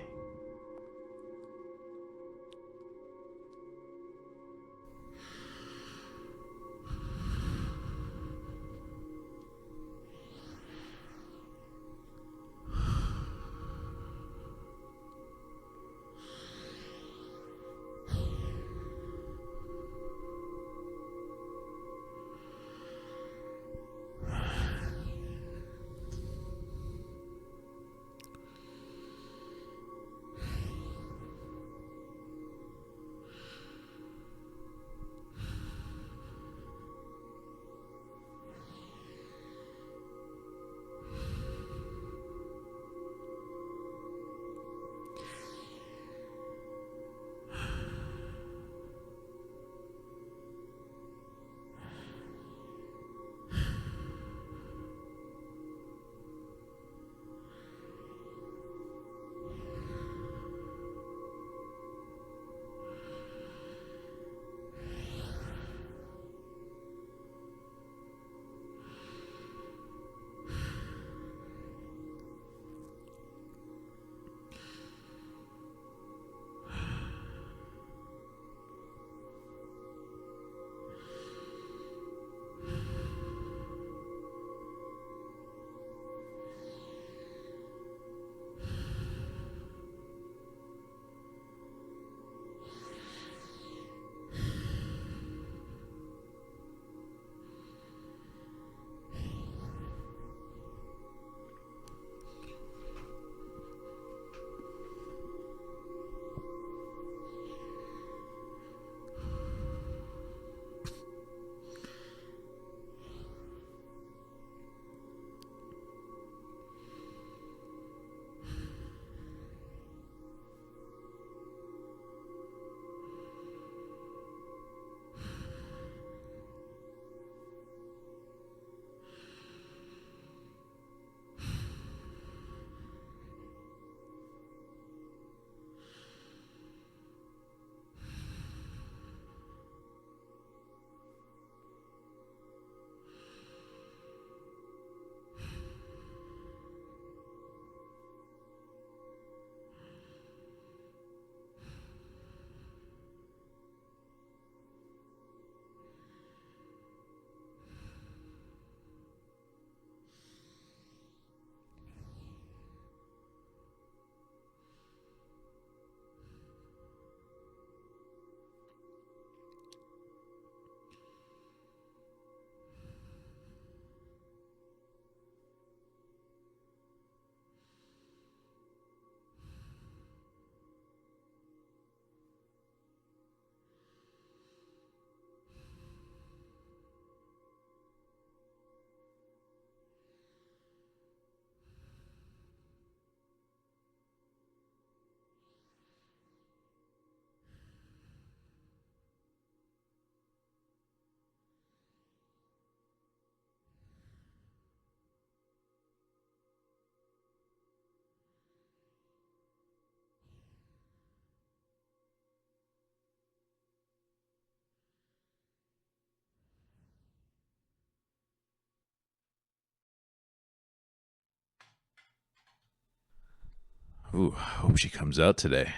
Ooh, hope she comes out today.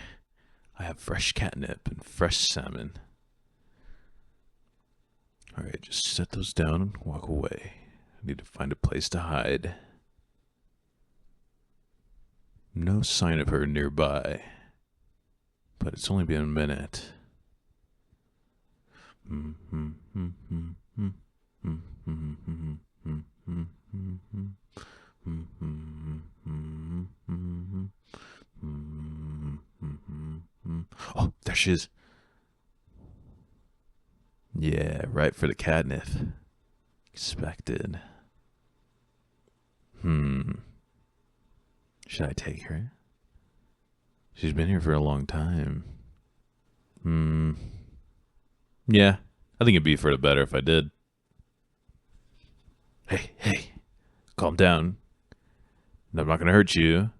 I have fresh catnip and fresh salmon. Alright, just set those down and walk away. I need to find a place to hide. No sign of her nearby. But it's only been a minute. Oh, there she is. Yeah, right for the catnip. Expected. Should I take her? She's been here for a long time. Yeah, I think it'd be for the better if I did. Hey, calm down. I'm not gonna hurt you.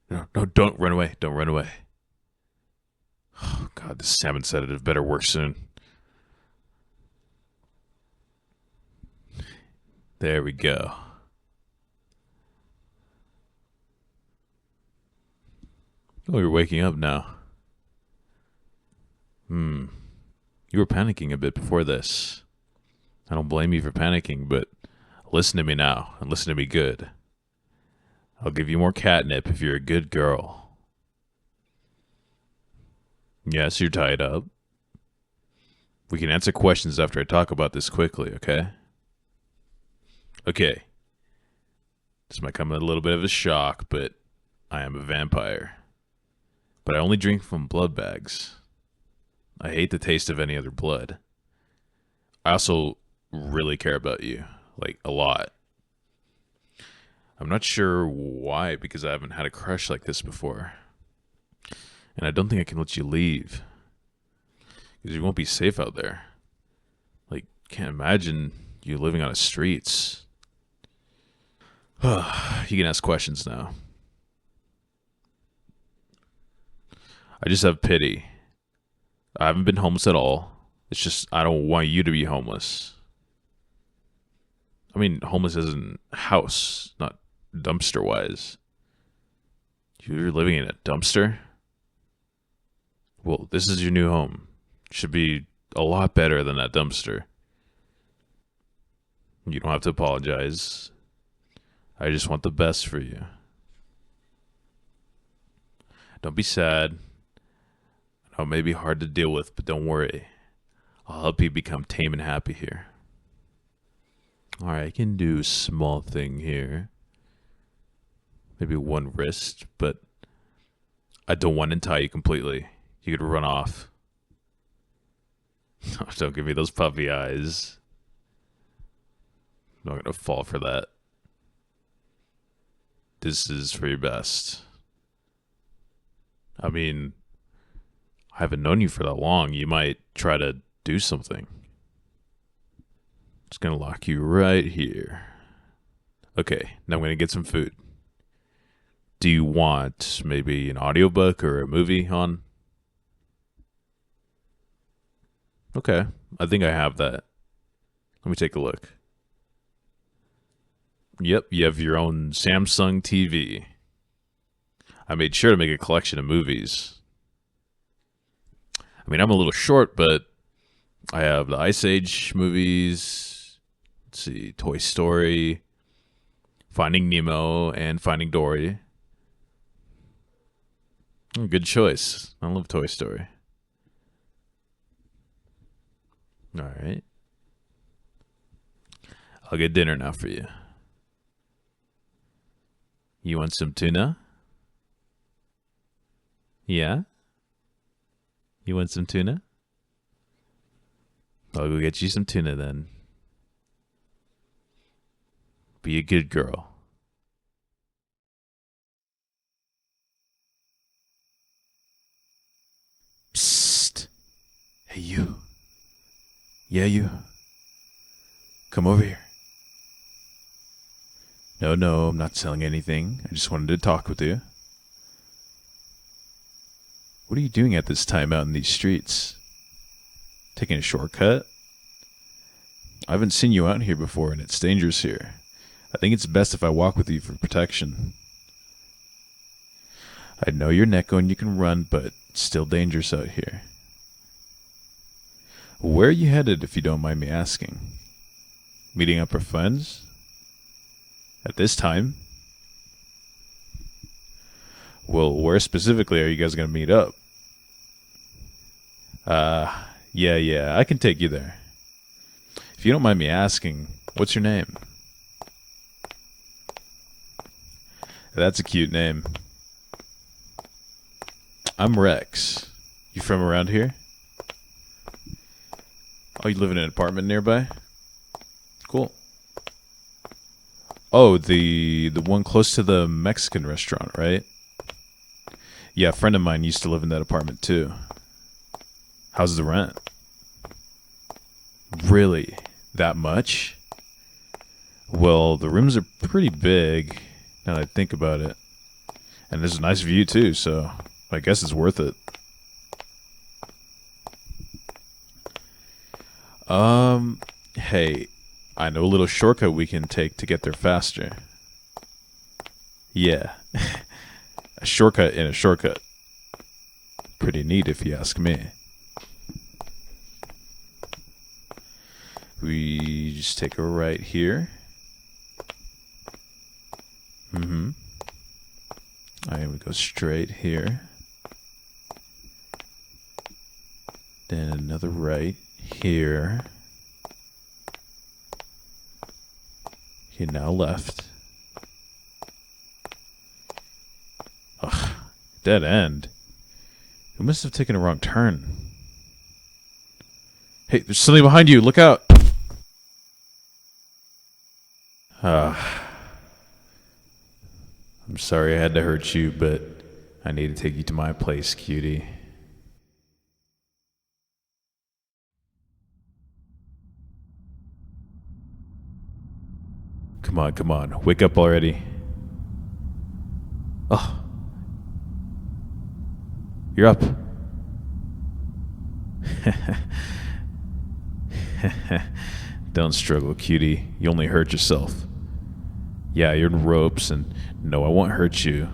No, don't run away. Don't run away. Oh, God, this salmon sedative better work soon. There we go. Oh, you're waking up now. You were panicking a bit before this. I don't blame you for panicking, but listen to me now, and listen to me good. I'll give you more catnip if you're a good girl. Yes, you're tied up. We can answer questions after I talk about this quickly, okay? Okay. This might come as a little bit of a shock, but I am a vampire. But I only drink from blood bags. I hate the taste of any other blood. I also really care about you, like a lot. I'm not sure why, because I haven't had a crush like this before. And I don't think I can let you leave. Because you won't be safe out there. Like, can't imagine you living on the streets. You can ask questions now. I just have pity. I haven't been homeless at all. It's just I don't want you to be homeless. I mean, homeless as in house, not dumpster-wise. You're living in a dumpster? Well, this is your new home. Should be a lot better than that dumpster. You don't have to apologize. I just want the best for you. Don't be sad. I know it may be hard to deal with, but don't worry. I'll help you become tame and happy here. Alright, I can do a small thing here. Maybe one wrist, but I don't want to tie you completely. You could run off. Don't give me those puppy eyes. I'm not going to fall for that. This is for your best. I mean, I haven't known you for that long. You might try to do something. Just going to lock you right here. Okay, now I'm going to get some food. Do you want maybe an audiobook or a movie on? Okay, I think I have that. Let me take a look. Yep, you have your own Samsung TV. I made sure to make a collection of movies. I mean, I'm a little short, but I have the Ice Age movies. Let's see, Toy Story, Finding Nemo, and Finding Dory. Good choice. I love Toy Story. All right. I'll get dinner now for you. You want some tuna? Yeah? You want some tuna? I'll go get you some tuna then. Be a good girl. Psst. Hey, you. Yeah, you. Come over here. No, I'm not selling anything. I just wanted to talk with you. What are you doing at this time out in these streets? Taking a shortcut? I haven't seen you out here before, and it's dangerous here. I think it's best if I walk with you for protection. I know you're Neko and you can run, but it's still dangerous out here. Where are you headed, if you don't mind me asking? Meeting up with friends? At this time? Well, where specifically are you guys going to meet up? Yeah, I can take you there. If you don't mind me asking, what's your name? That's a cute name. I'm Rex. You from around here? Oh, you live in an apartment nearby? Cool. Oh, the one close to the Mexican restaurant, right? Yeah, a friend of mine used to live in that apartment too. How's the rent? Really? That much? Well, the rooms are pretty big, now that I think about it. And there's a nice view too, so I guess it's worth it. Hey, I know a little shortcut we can take to get there faster. Yeah. A shortcut in a shortcut. Pretty neat if you ask me. We just take a right here. And we go straight here. Then another right here. Okay, now left. Ugh, dead end. We must have taken a wrong turn. Hey, there's something behind you. Look out. I'm sorry I had to hurt you, but I need to take you to my place, cutie. Come on. Wake up already. Oh. You're up. Don't struggle, cutie. You only hurt yourself. Yeah, you're in ropes, and no, I won't hurt you.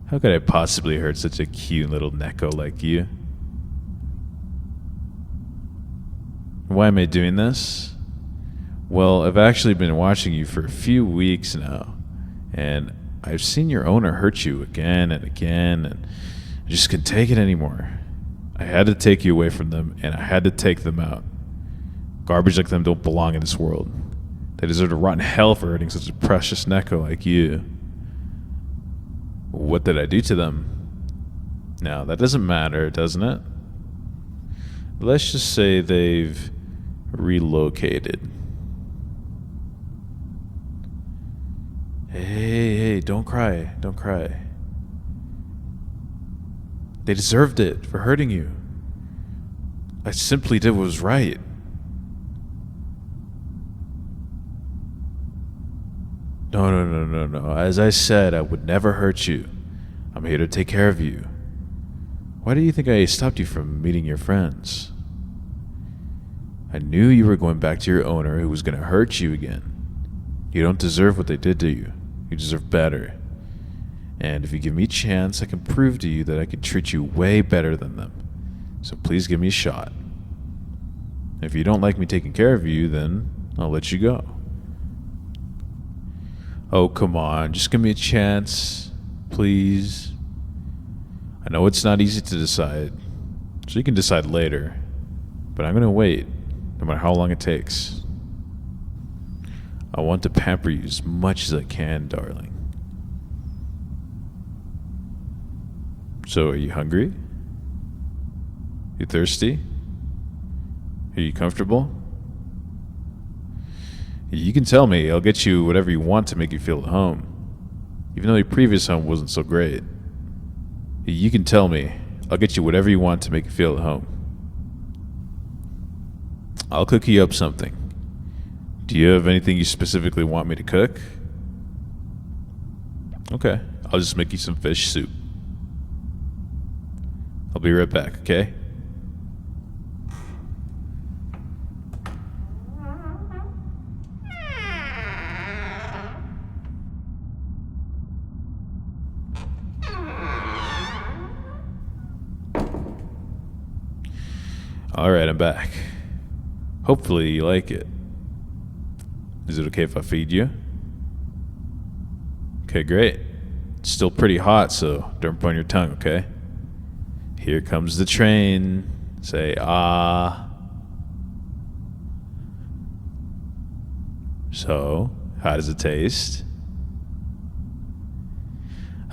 How could I possibly hurt such a cute little Neko like you? Why am I doing this? Well, I've actually been watching you for a few weeks now, and I've seen your owner hurt you again and again, and I just couldn't take it anymore. I had to take you away from them, and I had to take them out. Garbage like them don't belong in this world. They deserve to rot in hell for hurting such a precious Neko like you. What did I do to them? Now, that doesn't matter, doesn't it? Let's just say they've relocated. Hey, don't cry. Don't cry. They deserved it for hurting you. I simply did what was right. No. As I said, I would never hurt you. I'm here to take care of you. Why do you think I stopped you from meeting your friends? I knew you were going back to your owner who was going to hurt you again. You don't deserve what they did to you. You deserve better. And if you give me a chance, I can prove to you that I can treat you way better than them. So please give me a shot. If you don't like me taking care of you, then I'll let you go. Oh, come on. Just give me a chance. Please. I know it's not easy to decide. So you can decide later. But I'm going to wait, no matter how long it takes. I want to pamper you as much as I can, darling. So, are you hungry? You thirsty? Are you comfortable? You can tell me. I'll get you whatever you want to make you feel at home. Even though your previous home wasn't so great. You can tell me. I'll get you whatever you want to make you feel at home. I'll cook you up something. Do you have anything you specifically want me to cook? Okay, I'll just make you some fish soup. I'll be right back, okay? Alright, I'm back. Hopefully you like it. Is it okay if I feed you? Okay, great. It's still pretty hot, so don't burn your tongue, okay? Here comes the train. Say, ah. So, how does it taste?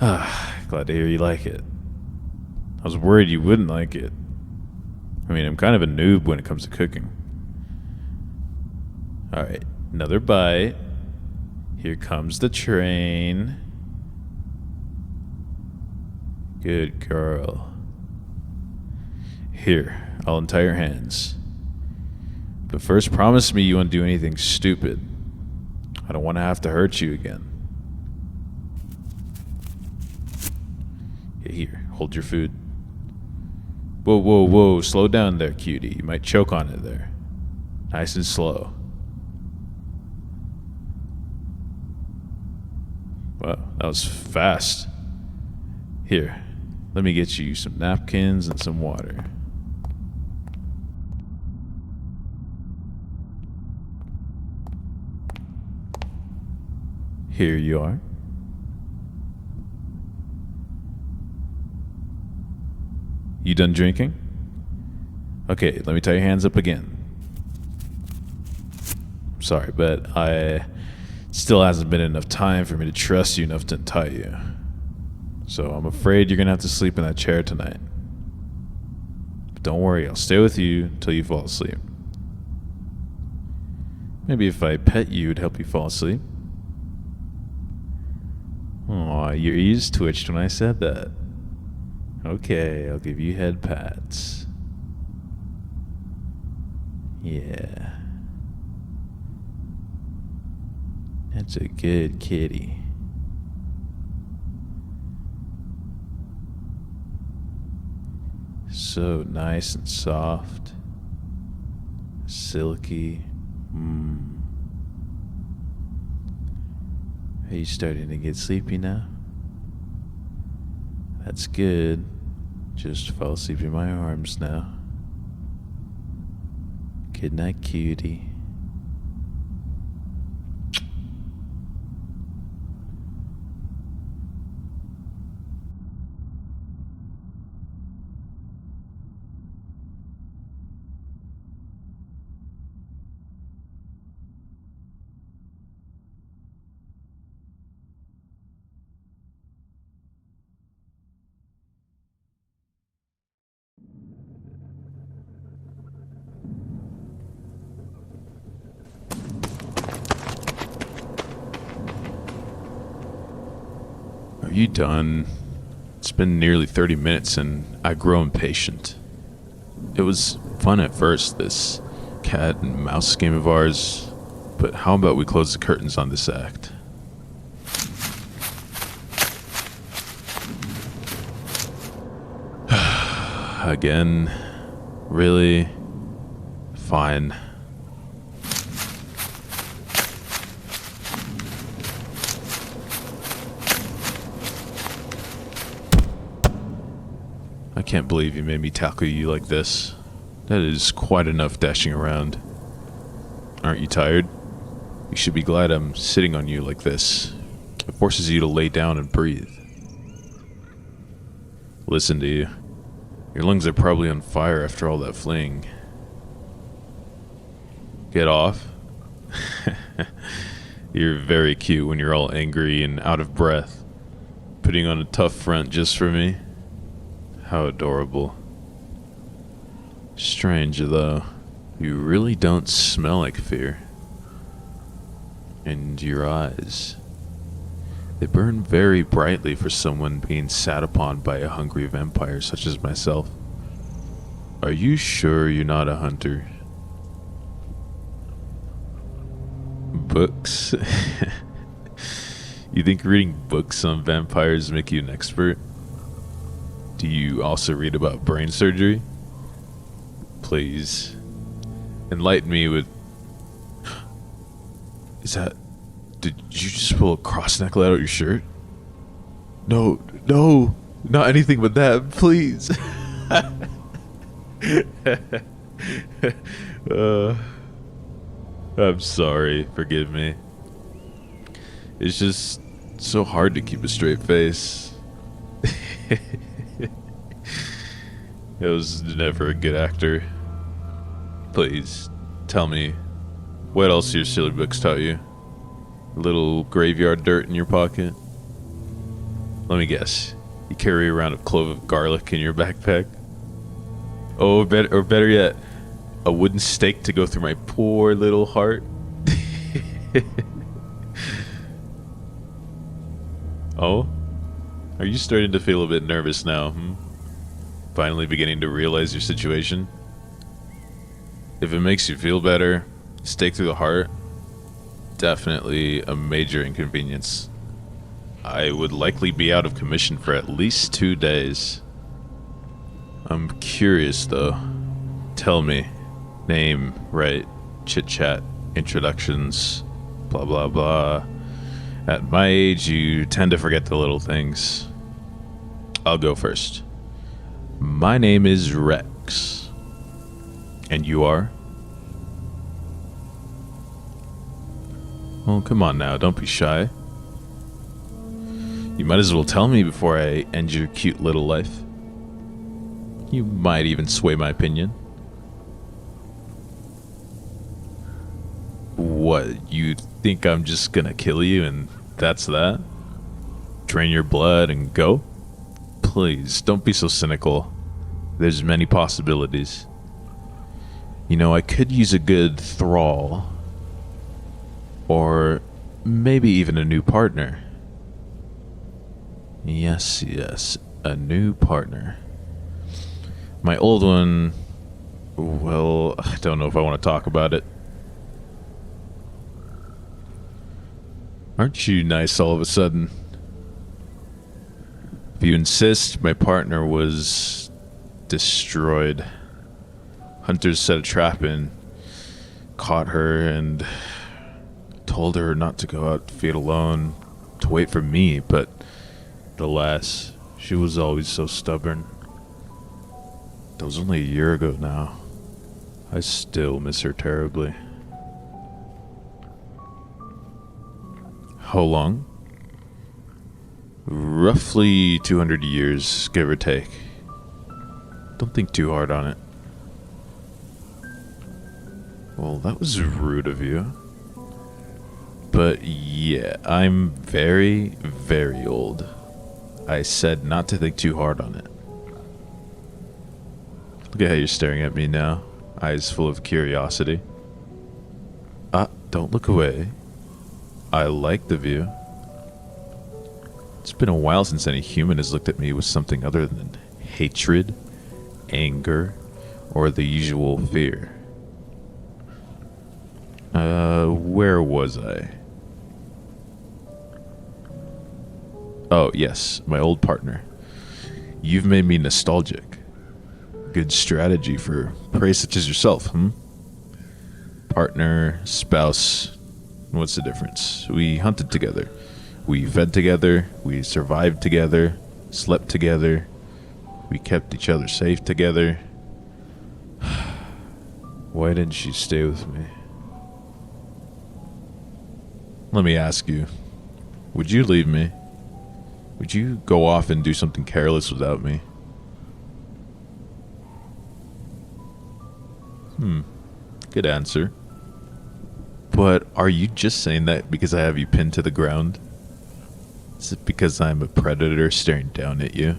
Ah, glad to hear you like it. I was worried you wouldn't like it. I mean, I'm kind of a noob when it comes to cooking. Alright, another bite. Here comes the train. Good girl. Here, I'll untie your hands. But first, promise me you won't do anything stupid. I don't want to have to hurt you again. Here, hold your food. Whoa, whoa, whoa, slow down there, cutie. You might choke on it there. Nice and slow. Wow, that was fast. Here, let me get you some napkins and some water. Here you are. You done drinking? Okay, let me tie your hands up again. Sorry, but I still hasn't been enough time for me to trust you enough to untie you. So I'm afraid you're gonna have to sleep in that chair tonight. But don't worry, I'll stay with you until you fall asleep. Maybe if I pet you, it'd help you fall asleep. Aw, your ears twitched when I said that. Okay, I'll give you head pats. Yeah. That's a good kitty. So nice and soft. Silky. Are you starting to get sleepy now? That's good. Just fall asleep in my arms now. Good night, cutie. Are you done? It's been nearly 30 minutes and I grow impatient. It was fun at first, this cat and mouse game of ours, but how about we close the curtains on this act? Again? Really? Fine. I can't believe you made me tackle you like this. That is quite enough dashing around. Aren't you tired? You should be glad I'm sitting on you like this. It forces you to lay down and breathe. Listen to you. Your lungs are probably on fire after all that fleeing. Get off. You're very cute when you're all angry and out of breath. Putting on a tough front just for me. How adorable. Strange, though. You really don't smell like fear. And your eyes. They burn very brightly for someone being sat upon by a hungry vampire such as myself. Are you sure you're not a hunter? Books? You think reading books on vampires make you an expert? Do you also read about brain surgery? Please. Enlighten me with... Is that... Did you just pull a cross knuckle out of your shirt? No, no, not anything but that, please. uh, I'm sorry. Forgive me. It's just so hard to keep a straight face. I was never a good actor. Please, tell me, what else your silly books taught you? A little graveyard dirt in your pocket? Let me guess. You carry around a clove of garlic in your backpack? Oh, or better yet, a wooden stake to go through my poor little heart? Oh? Are you starting to feel a bit nervous now, Finally beginning to realize your situation? If it makes you feel better, stake through the heart, definitely a major inconvenience. I would likely be out of commission for at least 2 days. I'm curious though. Tell me. Name, right, chit-chat, introductions, blah blah blah. At my age, you tend to forget the little things. I'll go first. My name is Rex. And you are? Oh, come on now, don't be shy. You might as well tell me before I end your cute little life. You might even sway my opinion. What, you think I'm just gonna kill you and that's that? Drain your blood and go? Please, don't be so cynical. There's many possibilities. You know, I could use a good thrall. Or maybe even a new partner. Yes, a new partner. My old one, well, I don't know if I want to talk about it. Aren't you nice all of a sudden? If you insist, my partner was destroyed. Hunters set a trap and caught her and told her not to go out to feed alone, to wait for me, but alas, she was always so stubborn. That was only a year ago now. I still miss her terribly. How long? Roughly 200 years, give or take. Don't think too hard on it. Well, that was rude of you. But yeah, I'm very, very old. I said not to think too hard on it. Look at how you're staring at me now. Eyes full of curiosity. Don't look away. I like the view. It's been a while since any human has looked at me with something other than hatred, anger, or the usual fear. Where was I? Oh, yes, my old partner. You've made me nostalgic. Good strategy for prey such as yourself, Partner, spouse, what's the difference? We hunted together. We fed together. We survived together. Slept together. We kept each other safe together. Why didn't she stay with me? Let me ask you, would you leave me? Would you go off and do something careless without me? Good answer. But are you just saying that because I have you pinned to the ground? Is it because I'm a predator staring down at you?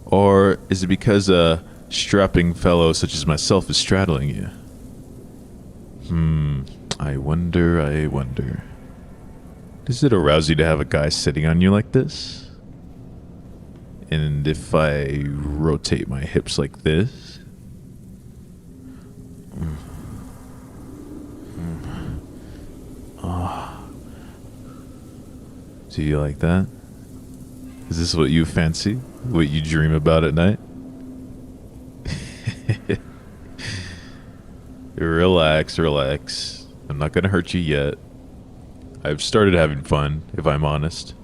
Or is it because a strapping fellow such as myself is straddling you? I wonder. Does it arouse you to have a guy sitting on you like this? And if I rotate my hips like this? Do you like that? Is this what you fancy? What you dream about at night? Relax. I'm not gonna hurt you yet. I've started having fun, if I'm honest.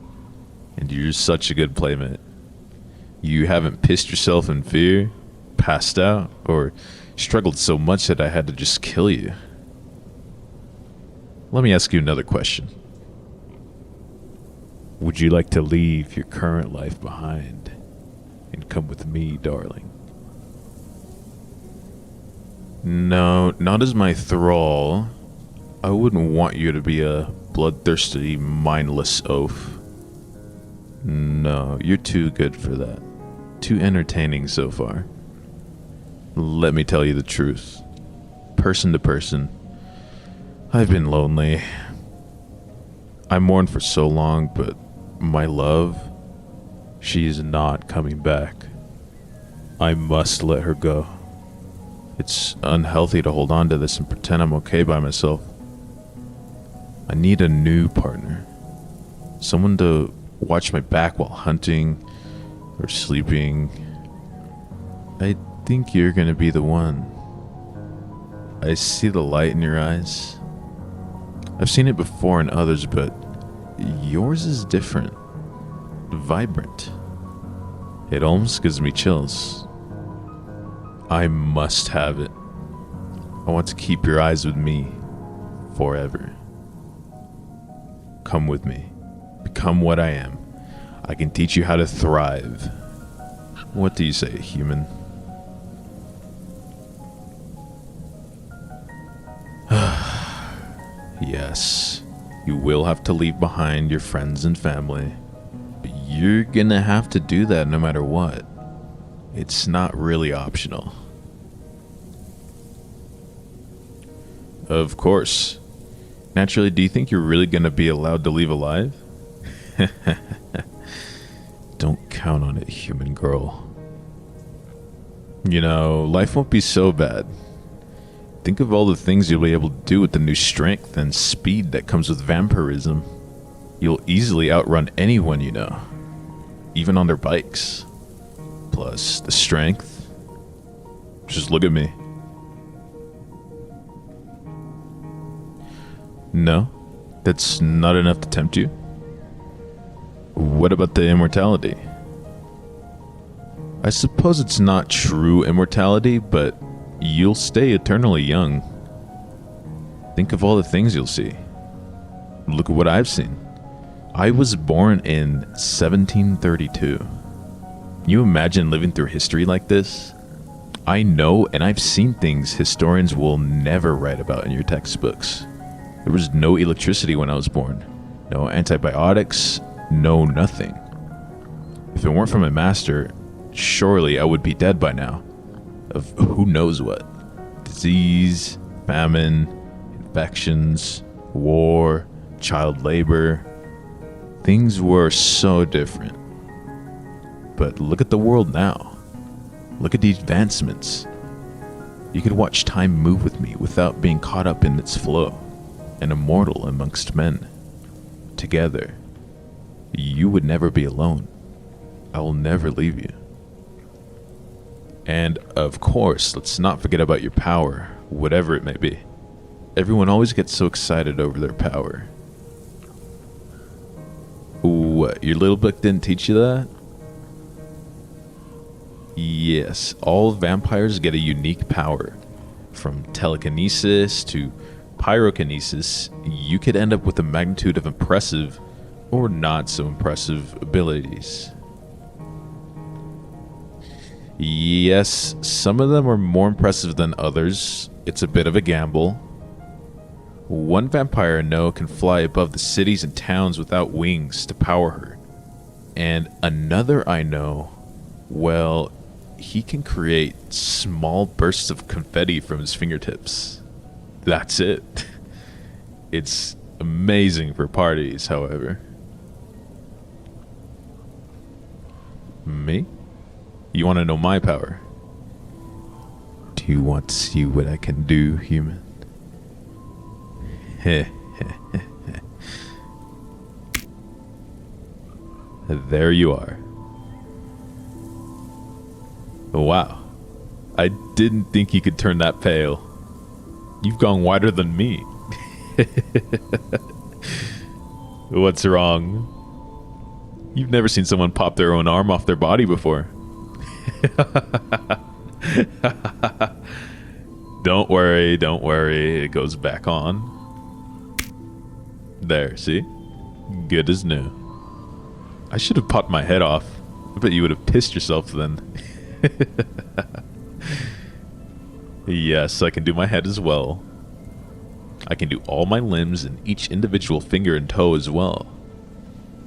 And you're such a good playmate. You haven't pissed yourself in fear, passed out, or struggled so much that I had to just kill you. Let me ask you another question. Would you like to leave your current life behind and come with me, darling? No, not as my thrall. I wouldn't want you to be a bloodthirsty, mindless oaf. No, you're too good for that. Too entertaining so far. Let me tell you the truth. Person to person, I've been lonely. I mourned for so long, but my love, she is not coming back. I must let her go. It's unhealthy to hold on to this and pretend I'm okay by myself. I need a new partner. Someone to watch my back while hunting or sleeping. I think you're gonna be the one. I see the light in your eyes. I've seen it before in others, but yours is different. Vibrant. It almost gives me chills. I must have it. I want to keep your eyes with me forever. Come with me. Become what I am. I can teach you how to thrive. What do you say, human? Yes, you will have to leave behind your friends and family. But you're gonna have to do that no matter what. It's not really optional. Of course. Naturally, do you think you're really gonna be allowed to leave alive? Don't count on it, human girl. You know, life won't be so bad. Think of all the things you'll be able to do with the new strength and speed that comes with vampirism. You'll easily outrun anyone you know, even on their bikes. Plus, the strength. Just look at me. No? That's not enough to tempt you? What about the immortality? I suppose it's not true immortality, but you'll stay eternally young. Think of all the things you'll see. Look at what I've seen. I was born in 1732. Can you imagine living through history like this? I know, and I've seen things historians will never write about in your textbooks. There was no electricity when I was born. No antibiotics, no nothing. If it weren't for my master, surely I would be dead by now. Of who knows what. Disease, famine, infections, war, child labor. Things were so different. But look at the world now. Look at the advancements. You could watch time move with me without being caught up in its flow. An immortal amongst men. Together. You would never be alone. I will never leave you. And of course, let's not forget about your power, whatever it may be. Everyone always gets so excited over their power. What, your little book didn't teach you that? Yes, all vampires get a unique power. From telekinesis to pyrokinesis, you could end up with a magnitude of impressive or not so impressive abilities. Yes, some of them are more impressive than others. It's a bit of a gamble. One vampire I know can fly above the cities and towns without wings to power her. And another I know, well, he can create small bursts of confetti from his fingertips. That's it. It's amazing for parties, however. Me? You want to know my power? Do you want to see what I can do, human? There you are. Wow. I didn't think you could turn that pale. You've gone whiter than me. What's wrong? You've never seen someone pop their own arm off their body before. Don't worry, don't worry. It goes back on. There, see? Good as new. I should have popped my head off. I bet you would have pissed yourself then. Yes, I can do my head as well. I can do all my limbs and each individual finger and toe as well.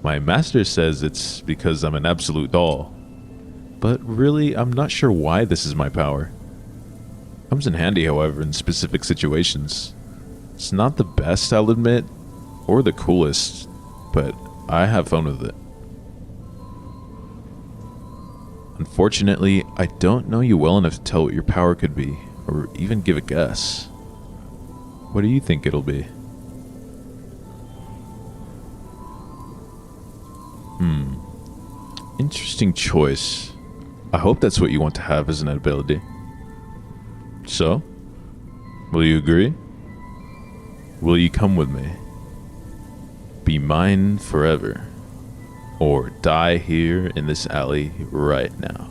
My master says it's because I'm an absolute doll. But really, I'm not sure why this is my power. Comes in handy, however, in specific situations. It's not the best, I'll admit, or the coolest, but I have fun with it. Unfortunately, I don't know you well enough to tell what your power could be, or even give a guess. What do you think it'll be? Interesting choice. I hope that's what you want to have as an ability. So, will you agree? Will you come with me? Be mine forever, or die here in this alley right now.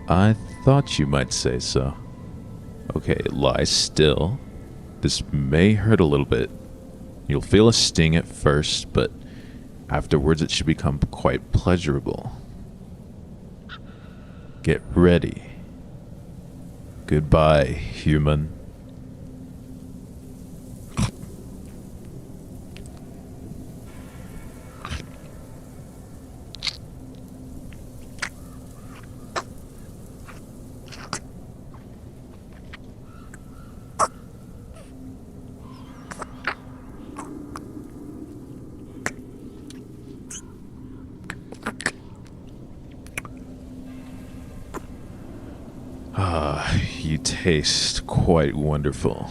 I thought you might say so. Okay, lie still. This may hurt a little bit. You'll feel a sting at first, but afterwards it should become quite pleasurable. Get ready. Goodbye, human. You taste quite wonderful.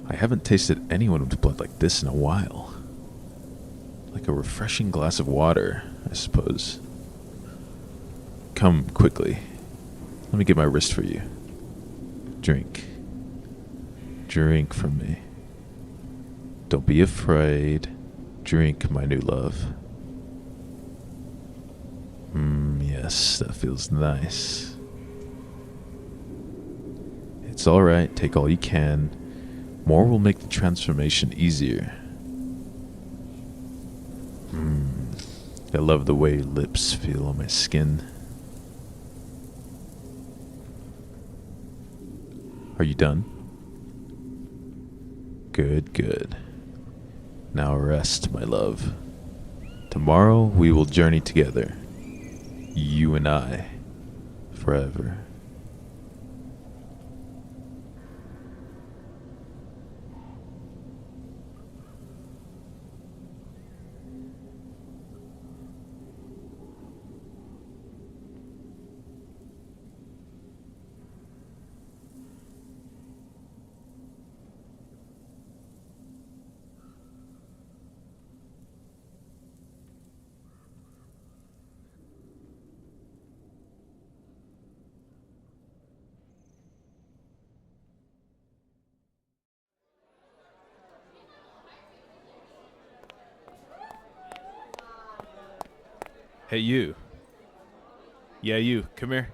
I haven't tasted anyone with blood like this in a while. Like a refreshing glass of water, I suppose. Come quickly. Let me get my wrist for you. Drink. Drink from me. Don't be afraid. Drink, my new love. Yes, that feels nice. It's alright, take all you can. More will make the transformation easier. I love the way your lips feel on my skin. Are you done? Good, good. Now rest, my love. Tomorrow we will journey together. You and I. Forever. Hey, you. Yeah, you. Come here.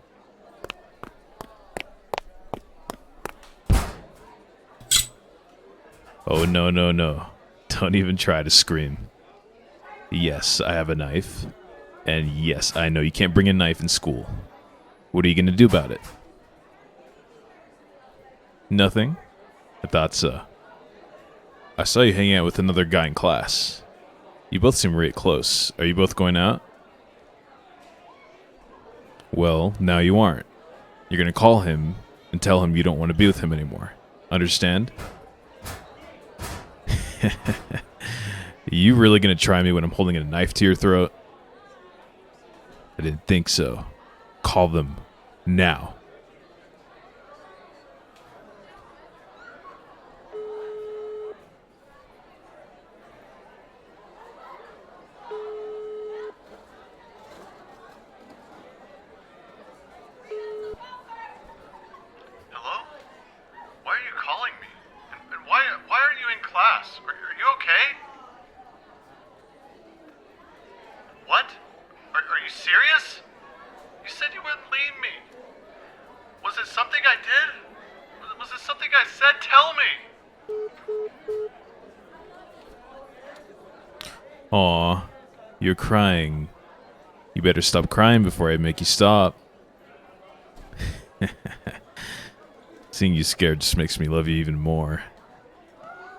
Oh, no, no, no. Don't even try to scream. Yes, I have a knife. And yes, I know you can't bring a knife in school. What are you going to do about it? Nothing? I thought so. I saw you hanging out with another guy in class. You both seem really close. Are you both going out? Well, now you aren't. You're going to call him and tell him you don't want to be with him anymore. Understand? You really going to try me when I'm holding a knife to your throat? I didn't think so. Call them now. Hello? Why are you calling me? And why aren't you in class? Are you okay? What? Are you serious? You said you wouldn't leave Aw, you're crying. You better stop crying before I make you stop. Seeing you scared just makes me love you even more.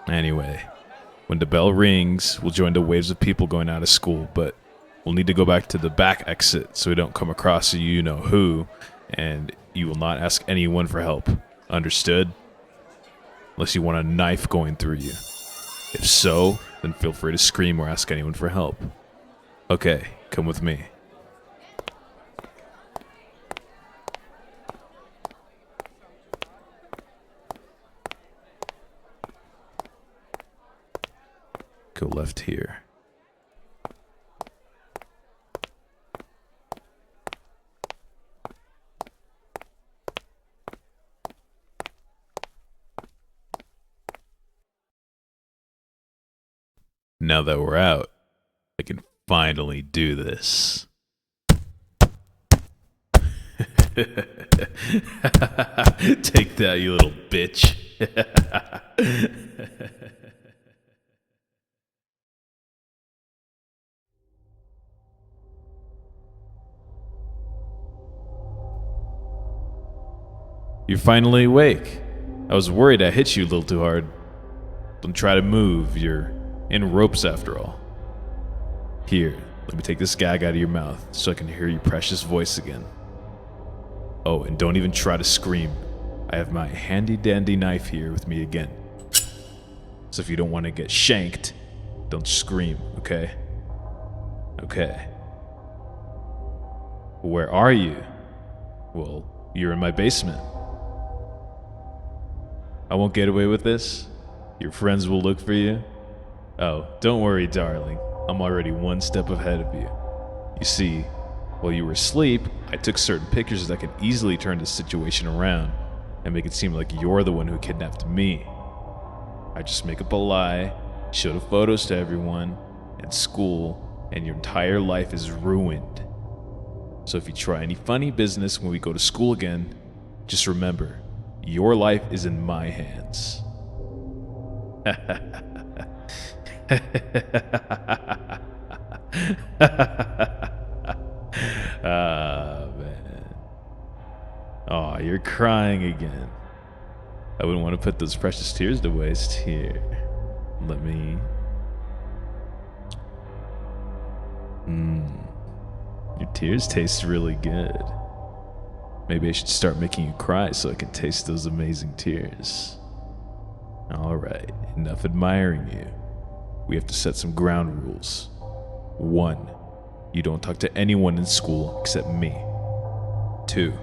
Anyway, when the bell rings, we'll join the waves of people going out of school, but we'll need to go back to the back exit so we don't come across you know who, and you will not ask anyone for help. Understood? Unless you want a knife going through you. If so, then feel free to scream or ask anyone for help. Okay, come with me. Go left here. Now that we're out, I can finally do this. Take that, you little bitch. You're finally awake. I was worried I hit you a little too hard. Don't try to move, you're in ropes after all. Here, let me take this gag out of your mouth so I can hear your precious voice again. Oh, and don't even try to scream. I have my handy dandy knife here with me again. So if you don't want to get shanked, don't scream, okay? Okay. Where are you? Well, you're in my basement. I won't get away with this. Your friends will look for you. Oh, don't worry, darling. I'm already one step ahead of you. You see, while you were asleep, I took certain pictures that could easily turn the situation around and make it seem like you're the one who kidnapped me. I just make up a lie, show the photos to everyone, and school, and your entire life is ruined. So if you try any funny business when we go to school again, just remember, your life is in my hands. Ah, man. Oh, you're crying again. I wouldn't want to put those precious tears to waste. Here, let me... Your tears taste really good. Maybe I should start making you cry so I can taste those amazing tears. Alright, enough admiring you. We have to set some ground rules. 1. You don't talk to anyone in school except me. 2.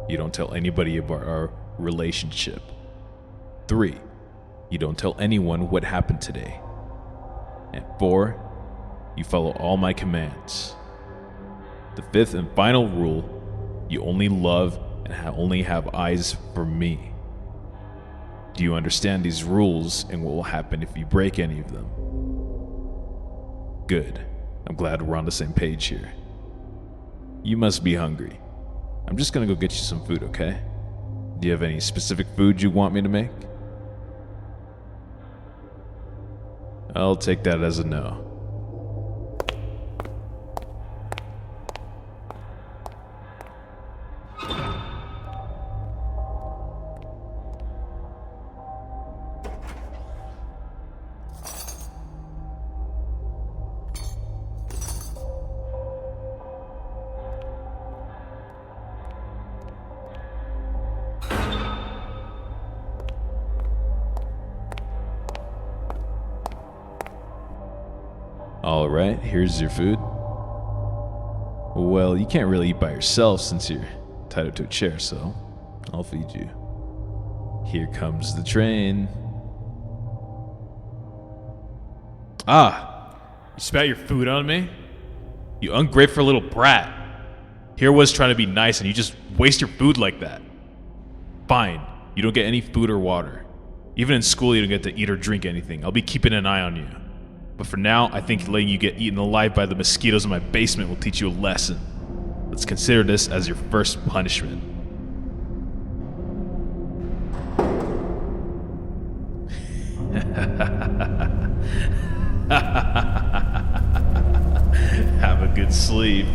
You don't tell anybody about our relationship. 3. You don't tell anyone what happened today. And 4. You follow all my commands. The 5th and final rule, you only love and only have eyes for me. Do you understand these rules and what will happen if you break any of them? Good. I'm glad we're on the same page here. You must be hungry. I'm just gonna go get you some food, okay? Do you have any specific food you want me to make? I'll take that as a no. Alright, here's your food. Well, you can't really eat by yourself since you're tied up to a chair, so I'll feed you. Here comes the train. Ah! You spat your food on me? You ungrateful little brat. Here was trying to be nice and you just waste your food like that. Fine, you don't get any food or water. Even in school you don't get to eat or drink anything. I'll be keeping an eye on you. But for now, I think letting you get eaten alive by the mosquitoes in my basement will teach you a lesson. Let's consider this as your first punishment. good sleep.